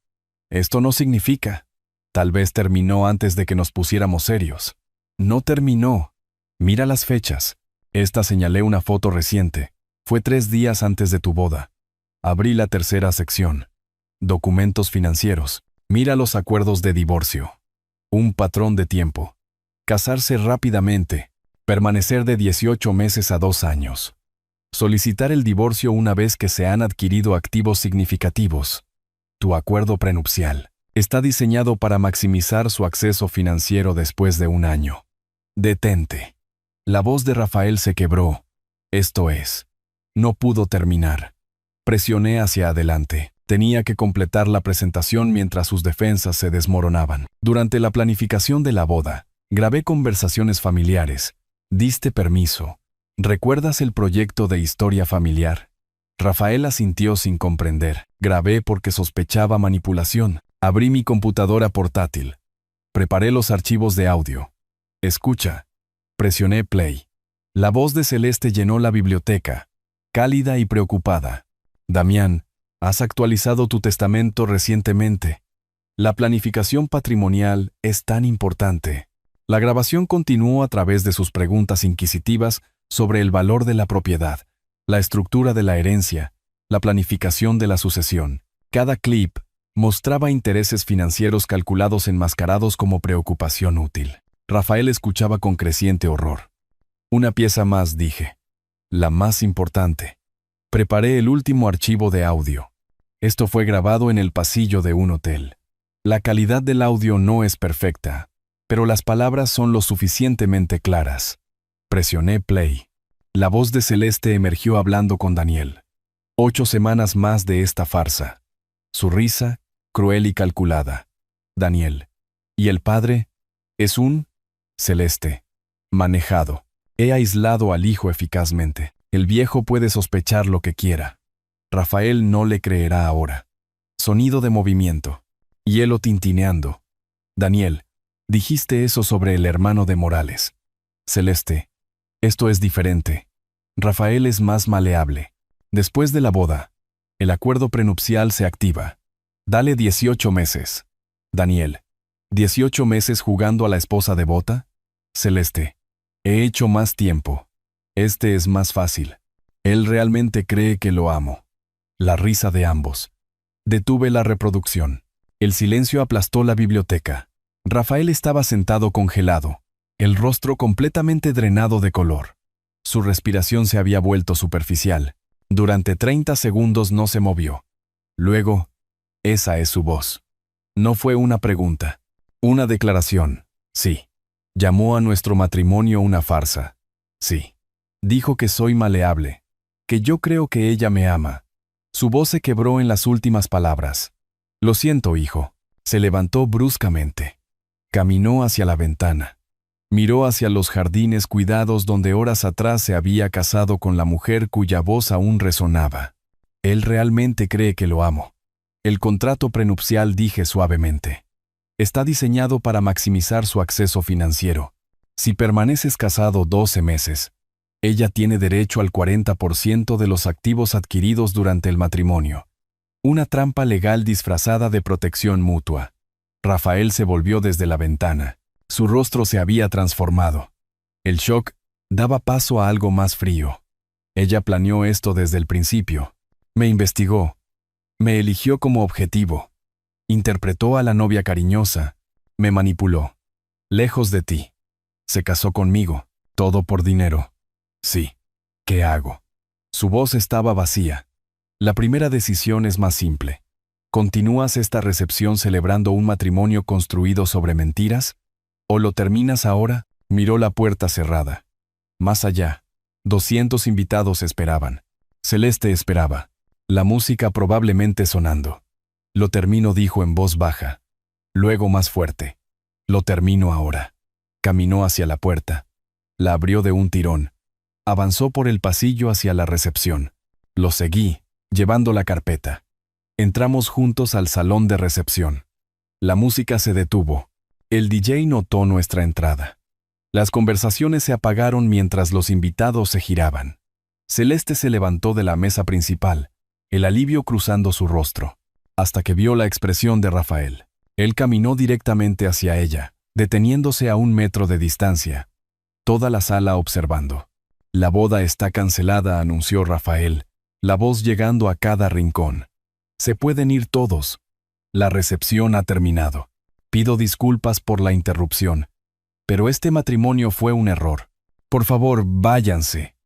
A: Esto no significa. Tal vez terminó antes de que nos pusiéramos serios. No terminó. Mira las fechas. Esta señalé una foto reciente. Fue 3 días antes de tu boda. Abrí la tercera sección. Documentos financieros. Mira los acuerdos de divorcio. Un patrón de tiempo. Casarse rápidamente. Permanecer de 18 meses a 2 años. Solicitar el divorcio una vez que se han adquirido activos significativos. Tu acuerdo prenupcial. Está diseñado para maximizar su acceso financiero después de 1 año. Detente. La voz de Rafael se quebró. Esto es. No pudo terminar. Presioné hacia adelante. Tenía que completar la presentación mientras sus defensas se desmoronaban. Durante la planificación de la boda, grabé conversaciones familiares. Diste permiso. ¿Recuerdas el proyecto de historia familiar? Rafael asintió sin comprender. Grabé porque sospechaba manipulación. Abrí mi computadora portátil. Preparé los archivos de audio. Escucha. Presioné play. La voz de Celeste llenó la biblioteca, cálida y preocupada. Damián, has actualizado tu testamento recientemente. La planificación patrimonial es tan importante. La grabación continuó a través de sus preguntas inquisitivas sobre el valor de la propiedad, la estructura de la herencia, la planificación de la sucesión. Cada clip mostraba intereses financieros calculados enmascarados como preocupación útil. Rafael escuchaba con creciente horror. Una pieza más, dije. La más importante. Preparé el último archivo de audio. Esto fue grabado en el pasillo de un hotel. La calidad del audio no es perfecta, pero las palabras son lo suficientemente claras. Presioné play. La voz de Celeste emergió hablando con Daniel. 8 semanas más de esta farsa. Su risa, cruel y calculada. Daniel. ¿Y el padre? Es un... Celeste. Manejado. He aislado al hijo eficazmente. El viejo puede sospechar lo que quiera. Rafael no le creerá ahora. Sonido de movimiento. Hielo tintineando. Daniel. Dijiste eso sobre el hermano de Morales. Celeste, esto es diferente. Rafael es más maleable. Después de la boda, el acuerdo prenupcial se activa. Dale 18 meses. Daniel, ¿18 meses jugando a la esposa devota? Celeste, he hecho más tiempo. Este es más fácil. Él realmente cree que lo amo. La risa de ambos. Detuve la reproducción. El silencio aplastó la biblioteca. Rafael estaba sentado congelado, el rostro completamente drenado de color. Su respiración se había vuelto superficial. Durante 30 segundos no se movió. Luego, esa es su voz. No fue una pregunta. Una declaración. Sí. Llamó a nuestro matrimonio una farsa. Sí. Dijo que soy maleable. Que yo creo que ella me ama. Su voz se quebró en las últimas palabras. Lo siento, hijo. Se levantó bruscamente. Caminó hacia la ventana. Miró hacia los jardines cuidados donde horas atrás se había casado con la mujer cuya voz aún resonaba. Él realmente cree que lo amo. El contrato prenupcial, dije suavemente, está diseñado para maximizar su acceso financiero. Si permaneces casado 12 meses, ella tiene derecho al 40% de los activos adquiridos durante el matrimonio. Una trampa legal disfrazada de protección mutua. Rafael se volvió desde la ventana. Su rostro se había transformado. El shock daba paso a algo más frío. Ella planeó esto desde el principio. Me investigó. Me eligió como objetivo. Interpretó a la novia cariñosa. Me manipuló. Lejos de ti. Se casó conmigo. Todo por dinero. Sí. ¿Qué hago? Su voz estaba vacía. La primera decisión es más simple. ¿Continúas esta recepción celebrando un matrimonio construido sobre mentiras? ¿O lo terminas ahora? Miró la puerta cerrada. Más allá, 200 invitados esperaban. Celeste esperaba. La música probablemente sonando. Lo termino, dijo en voz baja. Luego más fuerte. Lo termino ahora. Caminó hacia la puerta. La abrió de un tirón. Avanzó por el pasillo hacia la recepción. Lo seguí, llevando la carpeta. Entramos juntos al salón de recepción. La música se detuvo. El DJ notó nuestra entrada. Las conversaciones se apagaron mientras los invitados se giraban. Celeste se levantó de la mesa principal, el alivio cruzando su rostro, hasta que vio la expresión de Rafael. Él caminó directamente hacia ella, deteniéndose a 1 metro de distancia. Toda la sala observando. La boda está cancelada, anunció Rafael, la voz llegando a cada rincón. Se pueden ir todos. La recepción ha terminado. Pido disculpas por la interrupción, pero este matrimonio fue un error. Por favor, váyanse.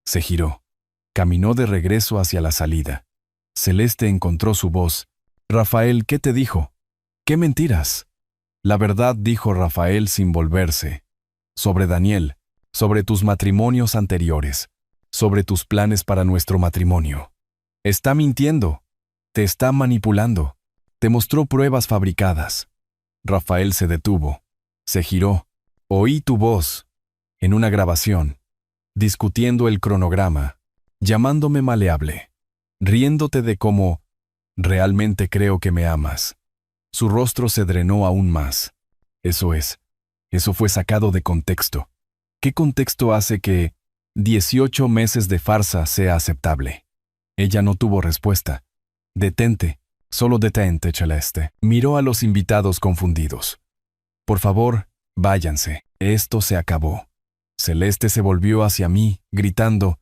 A: Se giró. Caminó de regreso hacia la salida. Celeste encontró su voz. Rafael, ¿qué te dijo? ¿Qué mentiras? La verdad, dijo Rafael sin volverse. Sobre Daniel, sobre tus matrimonios anteriores, sobre tus planes para nuestro matrimonio. Está mintiendo. Te está manipulando. Te mostró pruebas fabricadas. Rafael se detuvo. Se giró. Oí tu voz. En una grabación. Discutiendo el cronograma. Llamándome maleable. Riéndote de cómo realmente creo que me amas. Su rostro se drenó aún más. Eso fue sacado de contexto. ¿Qué contexto hace que 18 meses de farsa sea aceptable? Ella no tuvo respuesta. Detente, solo detente, Celeste. Miró a los invitados confundidos. Por favor, váyanse. Esto se acabó. Celeste se volvió hacia mí, gritando,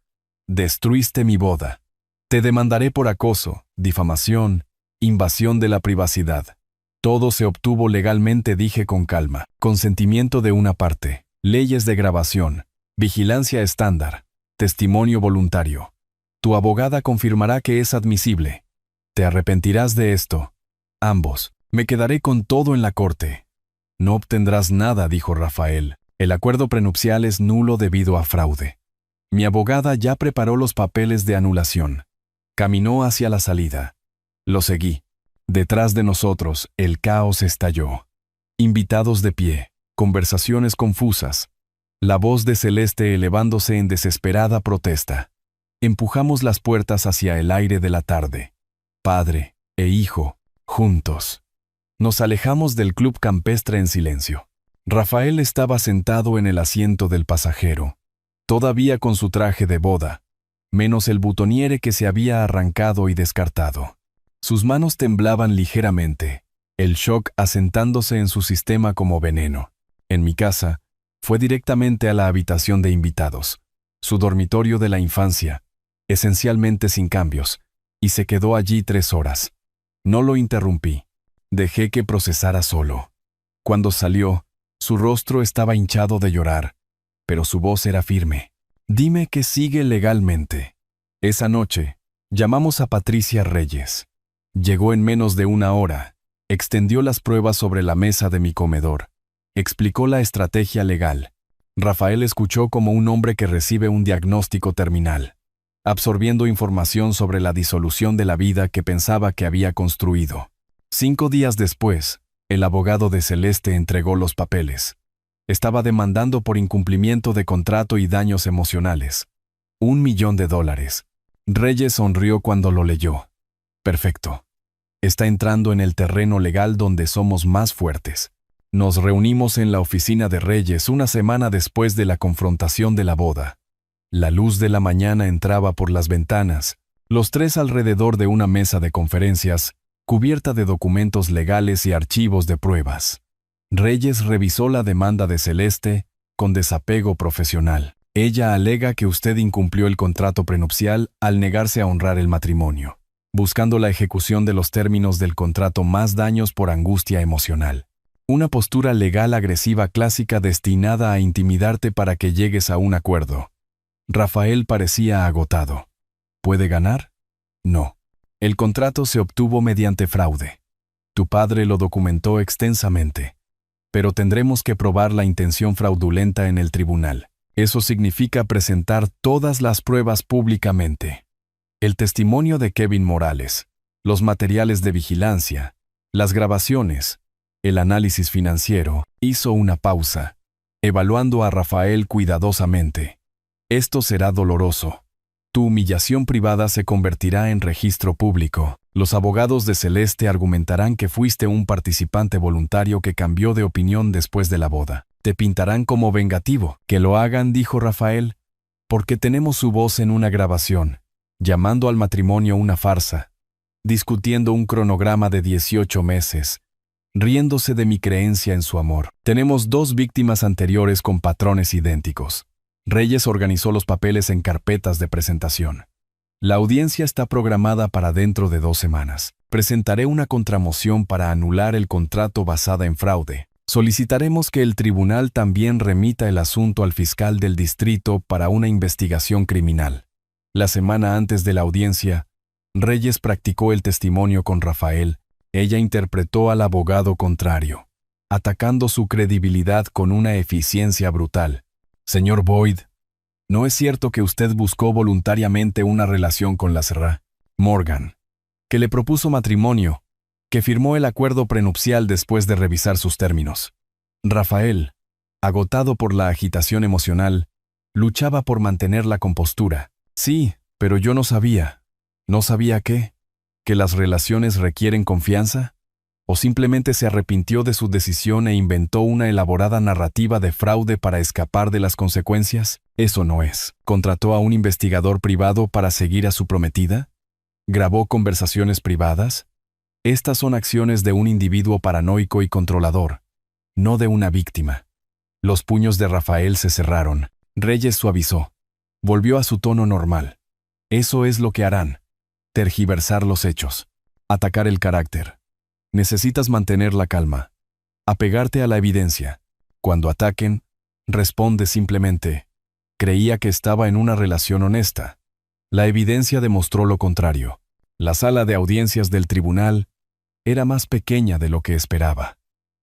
A: destruiste mi boda. Te demandaré por acoso, difamación, invasión de la privacidad. Todo se obtuvo legalmente, dije con calma. Consentimiento de una parte, leyes de grabación, vigilancia estándar, testimonio voluntario. Tu abogada confirmará que es admisible. Te arrepentirás de esto. Ambos. Me quedaré con todo en la corte. No obtendrás nada, dijo Rafael. El acuerdo prenupcial es nulo debido a fraude. Mi abogada ya preparó los papeles de anulación. Caminó hacia la salida. Lo seguí. Detrás de nosotros, el caos estalló. Invitados de pie, conversaciones confusas. La voz de Celeste elevándose en desesperada protesta. Empujamos las puertas hacia el aire de la tarde. Padre e hijo, juntos. Nos alejamos del club campestre en silencio. Rafael estaba sentado en el asiento del pasajero, todavía con su traje de boda, menos el butoniere que se había arrancado y descartado. Sus manos temblaban ligeramente, el shock asentándose en su sistema como veneno. En mi casa, fue directamente a la habitación de invitados, su dormitorio de la infancia, esencialmente sin cambios, y se quedó allí 3 horas. No lo interrumpí. Dejé que procesara solo. Cuando salió, su rostro estaba hinchado de llorar, pero su voz era firme. Dime que sigue legalmente. Esa noche, llamamos a Patricia Reyes. Llegó en menos de 1 hora, extendió las pruebas sobre la mesa de mi comedor, explicó la estrategia legal. Rafael escuchó como un hombre que recibe un diagnóstico terminal, absorbiendo información sobre la disolución de la vida que pensaba que había construido. 5 días después, el abogado de Celeste entregó los papeles. Estaba demandando por incumplimiento de contrato y daños emocionales. $1 millón. Reyes sonrió cuando lo leyó. Perfecto. Está entrando en el terreno legal donde somos más fuertes. Nos reunimos en la oficina de Reyes 1 semana después de la confrontación de la boda. La luz de la mañana entraba por las ventanas, los 3 alrededor de una mesa de conferencias, cubierta de documentos legales y archivos de pruebas. Reyes revisó la demanda de Celeste con desapego profesional. Ella alega que usted incumplió el contrato prenupcial al negarse a honrar el matrimonio, buscando la ejecución de los términos del contrato más daños por angustia emocional. Una postura legal agresiva clásica destinada a intimidarte para que llegues a un acuerdo. Rafael parecía agotado. ¿Puede ganar? No. El contrato se obtuvo mediante fraude. Tu padre lo documentó extensamente. Pero tendremos que probar la intención fraudulenta en el tribunal. Eso significa presentar todas las pruebas públicamente. El testimonio de Kevin Morales, los materiales de vigilancia, las grabaciones, el análisis financiero. Hizo una pausa, evaluando a Rafael cuidadosamente. Esto será doloroso. Tu humillación privada se convertirá en registro público. Los abogados de Celeste argumentarán que fuiste un participante voluntario que cambió de opinión después de la boda. Te pintarán como vengativo. Que lo hagan, dijo Rafael, porque tenemos su voz en una grabación, llamando al matrimonio una farsa, discutiendo un cronograma de 18 meses, riéndose de mi creencia en su amor. Tenemos 2 víctimas anteriores con patrones idénticos. Reyes organizó los papeles en carpetas de presentación. La audiencia está programada para dentro de 2 semanas. Presentaré una contramoción para anular el contrato basada en fraude. Solicitaremos que el tribunal también remita el asunto al fiscal del distrito para una investigación criminal. La semana antes de la audiencia, Reyes practicó el testimonio con Rafael. Ella interpretó al abogado contrario, atacando su credibilidad con una eficiencia brutal. Señor Boyd, ¿no es cierto que usted buscó voluntariamente una relación con la Serra Morgan, que le propuso matrimonio, que firmó el acuerdo prenupcial después de revisar sus términos? Rafael, agotado por la agitación emocional, luchaba por mantener la compostura. Sí, pero yo no sabía. ¿No sabía qué? ¿Que las relaciones requieren confianza? ¿O simplemente se arrepintió de su decisión e inventó una elaborada narrativa de fraude para escapar de las consecuencias? Eso no es. ¿Contrató a un investigador privado para seguir a su prometida? ¿Grabó conversaciones privadas? Estas son acciones de un individuo paranoico y controlador, no de una víctima. Los puños de Rafael se cerraron. Reyes suavizó. Volvió a su tono normal. Eso es lo que harán. Tergiversar los hechos. Atacar el carácter. Necesitas mantener la calma. Apegarte a la evidencia. Cuando ataquen, responde simplemente: creía que estaba en una relación honesta. La evidencia demostró lo contrario. La sala de audiencias del tribunal era más pequeña de lo que esperaba.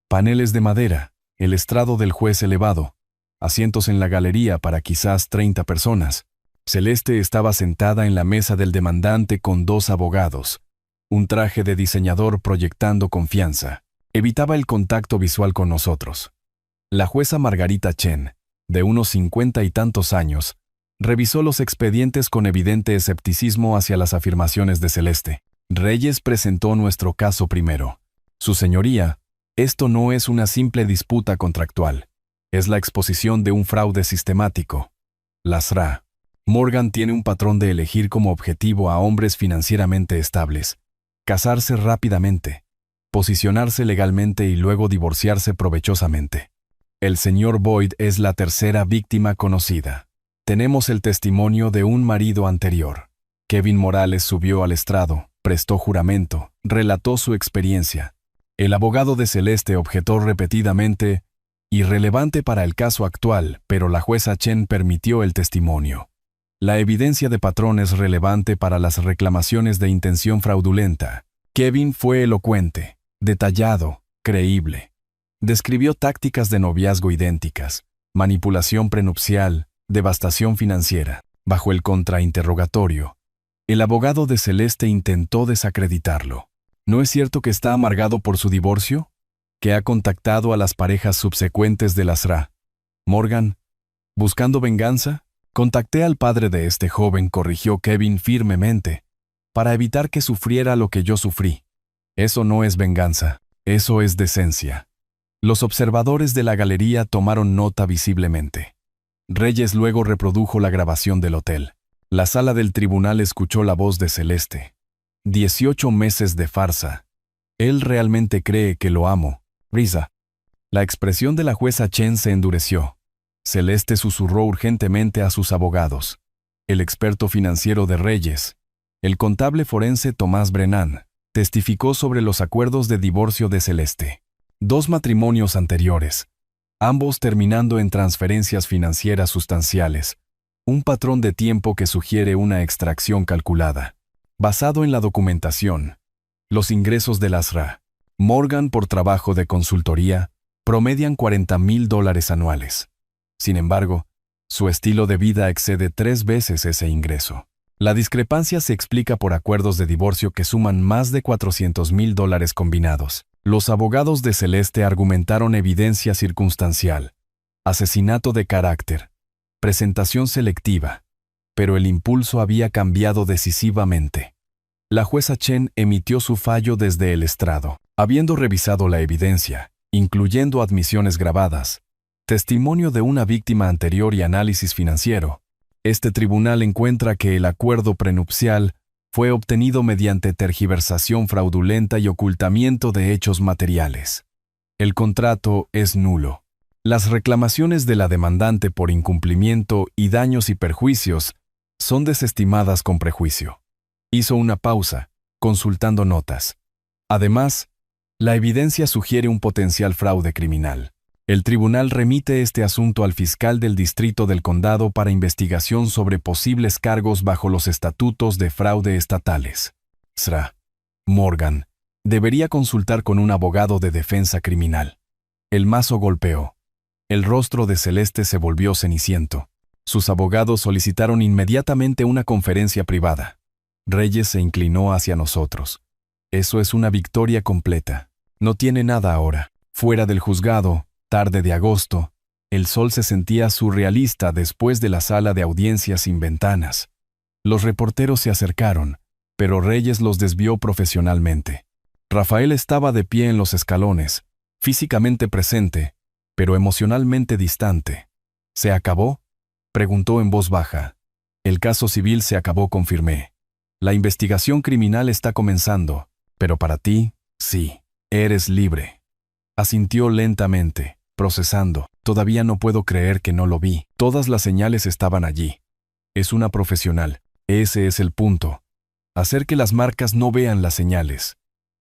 A: Paneles de madera, el estrado del juez elevado, asientos en la galería para quizás 30 personas. Celeste estaba sentada en la mesa del demandante con 2 abogados, un traje de diseñador proyectando confianza. Evitaba el contacto visual con nosotros. La jueza Margarita Chen, de unos 50 y tantos años, revisó los expedientes con evidente escepticismo hacia las afirmaciones de Celeste. Reyes presentó nuestro caso primero. Su señoría, Esto no es una simple disputa contractual. Es la exposición de un fraude sistemático. La SRA. Morgan tiene un patrón de elegir como objetivo a hombres financieramente estables, casarse rápidamente, posicionarse legalmente y luego divorciarse provechosamente. El señor Boyd es la tercera víctima conocida. Tenemos el testimonio de un marido anterior. Kevin Morales subió al estrado, prestó juramento, relató su experiencia. El abogado de Celeste objetó repetidamente: irrelevante para el caso actual, pero la jueza Chen permitió el testimonio. La evidencia de patrón es relevante para las reclamaciones de intención fraudulenta. Kevin fue elocuente, detallado, creíble. Describió tácticas de noviazgo idénticas, manipulación prenupcial, devastación financiera. Bajo el contrainterrogatorio, el abogado de Celeste intentó desacreditarlo. ¿No es cierto que está amargado por su divorcio? ¿Que ha contactado a las parejas subsecuentes de la SRA? Morgan, ¿buscando venganza? Contacté al padre de este joven, corrigió Kevin firmemente, para evitar que sufriera lo que yo sufrí. Eso no es venganza, eso es decencia. Los observadores de la galería tomaron nota visiblemente. Reyes luego reprodujo la grabación del hotel. La sala del tribunal escuchó la voz de Celeste. 18 meses de farsa. Él realmente cree que lo amo. Risa. La expresión de la jueza Chen se endureció. Celeste susurró urgentemente a sus abogados. El experto financiero de Reyes, el contable forense Tomás Brennan, testificó sobre los acuerdos de divorcio de Celeste. 2 matrimonios anteriores, ambos terminando en transferencias financieras sustanciales, un patrón de tiempo que sugiere una extracción calculada. Basado en la documentación, los ingresos de la SRA, Morgan por trabajo de consultoría, promedian $40,000 anuales. Sin embargo, su estilo de vida excede 3 veces ese ingreso. La discrepancia se explica por acuerdos de divorcio que suman más de $400,000 combinados. Los abogados de Celeste argumentaron evidencia circunstancial, asesinato de carácter, presentación selectiva, pero el impulso había cambiado decisivamente. La jueza Chen emitió su fallo desde el estrado. Habiendo revisado la evidencia, incluyendo admisiones grabadas, testimonio de una víctima anterior y análisis financiero, este tribunal encuentra que el acuerdo prenupcial fue obtenido mediante tergiversación fraudulenta y ocultamiento de hechos materiales. El contrato es nulo. Las reclamaciones de la demandante por incumplimiento y daños y perjuicios son desestimadas con prejuicio. Hizo una pausa, consultando notas. Además, la evidencia sugiere un potencial fraude criminal. El tribunal remite este asunto al fiscal del distrito del condado para investigación sobre posibles cargos bajo los estatutos de fraude estatales. SRA. Morgan debería consultar con un abogado de defensa criminal. El mazo golpeó. El rostro de Celeste se volvió ceniciento. Sus abogados solicitaron inmediatamente una conferencia privada. Reyes se inclinó hacia nosotros. Eso es una victoria completa. No tiene nada ahora. Fuera del juzgado, tarde de agosto, el sol se sentía surrealista después de la sala de audiencias sin ventanas. Los reporteros se acercaron, pero Reyes los desvió profesionalmente. Rafael estaba de pie en los escalones, físicamente presente, pero emocionalmente distante. ¿Se acabó?, preguntó en voz baja. El caso civil se acabó, confirmé. La investigación criminal está comenzando, pero para ti, sí, eres libre. Asintió lentamente, procesando. Todavía no puedo creer que no lo vi. Todas las señales estaban allí. Es una profesional. Ese es el punto. Hacer que las marcas no vean las señales.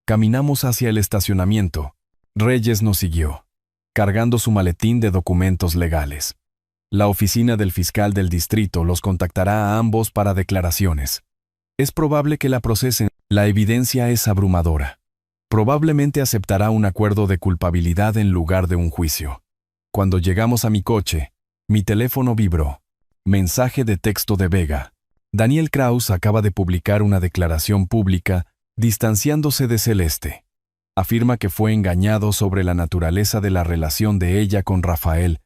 A: Caminamos hacia el estacionamiento. Reyes nos siguió, cargando su maletín de documentos legales. La oficina del fiscal del distrito los contactará a ambos para declaraciones. Es probable que la procesen. La evidencia es abrumadora. Probablemente aceptará un acuerdo de culpabilidad en lugar de un juicio. Cuando llegamos a mi coche, mi teléfono vibró. Mensaje de texto de Vega. Daniel Kraus acaba de publicar una declaración pública distanciándose de Celeste. Afirma que fue engañado sobre la naturaleza de la relación de ella con Rafael.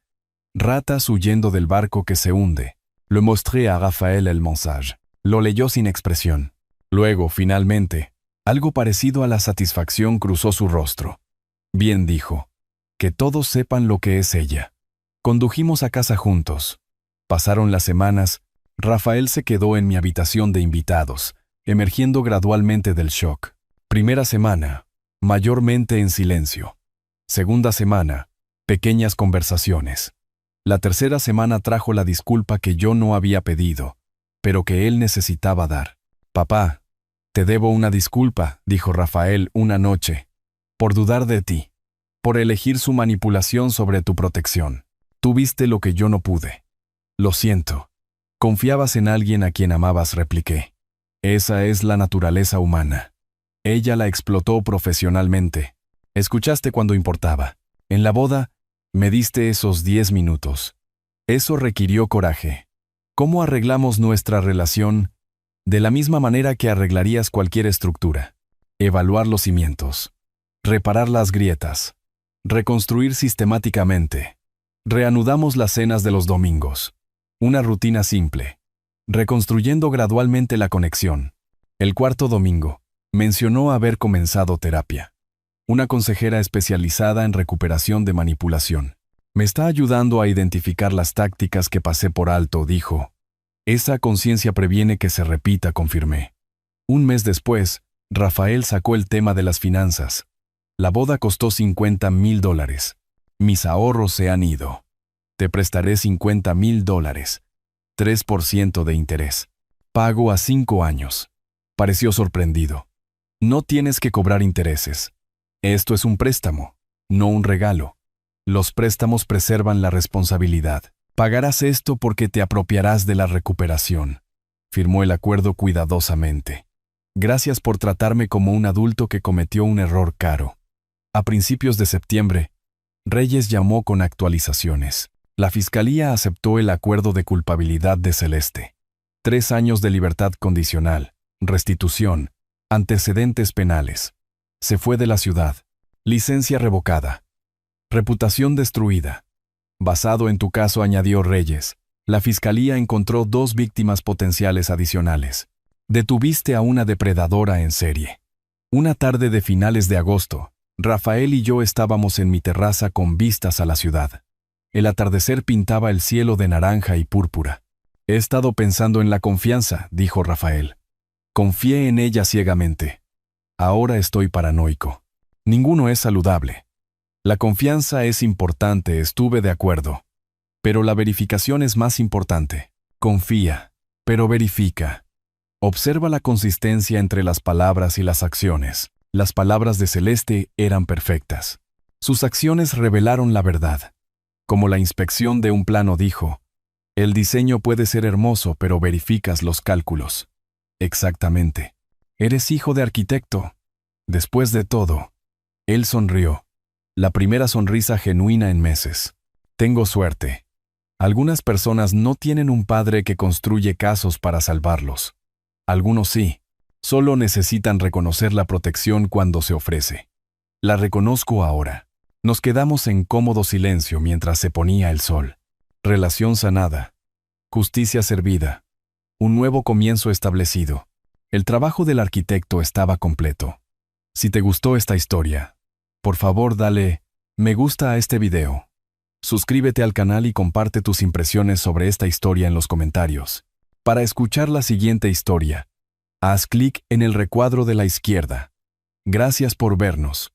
A: Ratas huyendo del barco que se hunde. Le mostré a Rafael el mensage. Lo leyó sin expresión. Luego, finalmente, algo parecido a la satisfacción cruzó su rostro. Bien, dijo. Que todos sepan lo que es ella. Condujimos a casa juntos. Pasaron las semanas. Rafael se quedó en mi habitación de invitados, emergiendo gradualmente del shock. Primera semana, mayormente en silencio. Segunda semana, pequeñas conversaciones. La tercera semana trajo la disculpa que yo no había pedido, pero que él necesitaba dar. Papá, te debo una disculpa, dijo Rafael una noche, por dudar de ti, por elegir su manipulación sobre tu protección. Tuviste lo que yo no pude. Lo siento. Confiabas en alguien a quien amabas, repliqué. Esa es la naturaleza humana. Ella la explotó profesionalmente. Escuchaste cuando importaba. En la boda, me diste esos 10 minutos. Eso requirió coraje. ¿Cómo arreglamos nuestra relación? De la misma manera que arreglarías cualquier estructura. Evaluar los cimientos. Reparar las grietas. Reconstruir sistemáticamente. Reanudamos las cenas de los domingos. Una rutina simple. Reconstruyendo gradualmente la conexión. El cuarto domingo, mencionó haber comenzado terapia. Una consejera especializada en recuperación de manipulación. Me está ayudando a identificar las tácticas que pasé por alto, dijo. Esa conciencia previene que se repita, confirmé. Un mes después, Rafael sacó el tema de las finanzas. La boda costó $50,000. Mis ahorros se han ido. Te prestaré $50,000. 3% de interés. Pago a 5 años. Pareció sorprendido. No tienes que cobrar intereses. Esto es un préstamo, no un regalo. Los préstamos preservan la responsabilidad. Pagarás esto porque te apropiarás de la recuperación. Firmó el acuerdo cuidadosamente. Gracias por tratarme como un adulto que cometió un error caro. A principios de septiembre, Reyes llamó con actualizaciones. La Fiscalía aceptó el acuerdo de culpabilidad de Celeste. 3 años de libertad condicional, restitución, antecedentes penales. Se fue de la ciudad. Licencia revocada. Reputación destruida. Basado en tu caso, añadió Reyes, la Fiscalía encontró 2 víctimas potenciales adicionales. Detuviste a una depredadora en serie. Una tarde de finales de agosto, Rafael y yo estábamos en mi terraza con vistas a la ciudad. El atardecer pintaba el cielo de naranja y púrpura. He estado pensando en la confianza, dijo Rafael. Confié en ella ciegamente. Ahora estoy paranoico. Ninguno es saludable. La confianza es importante, estuve de acuerdo. Pero la verificación es más importante. Confía, pero verifica. Observa la consistencia entre las palabras y las acciones. Las palabras de Celeste eran perfectas. Sus acciones revelaron la verdad. Como la inspección de un plano dijo, el diseño puede ser hermoso, pero verificas los cálculos. Exactamente. Eres hijo de arquitecto. Después de todo, él sonrió. La primera sonrisa genuina en meses. Tengo suerte. Algunas personas no tienen un padre que construye casos para salvarlos. Algunos sí. Solo necesitan reconocer la protección cuando se ofrece. La reconozco ahora. Nos quedamos en cómodo silencio mientras se ponía el sol. Relación sanada. Justicia servida. Un nuevo comienzo establecido. El trabajo del arquitecto estaba completo. Si te gustó esta historia, por favor dale me gusta a este video. Suscríbete al canal y comparte tus impresiones sobre esta historia en los comentarios. Para escuchar la siguiente historia, haz clic en el recuadro de la izquierda. Gracias por vernos.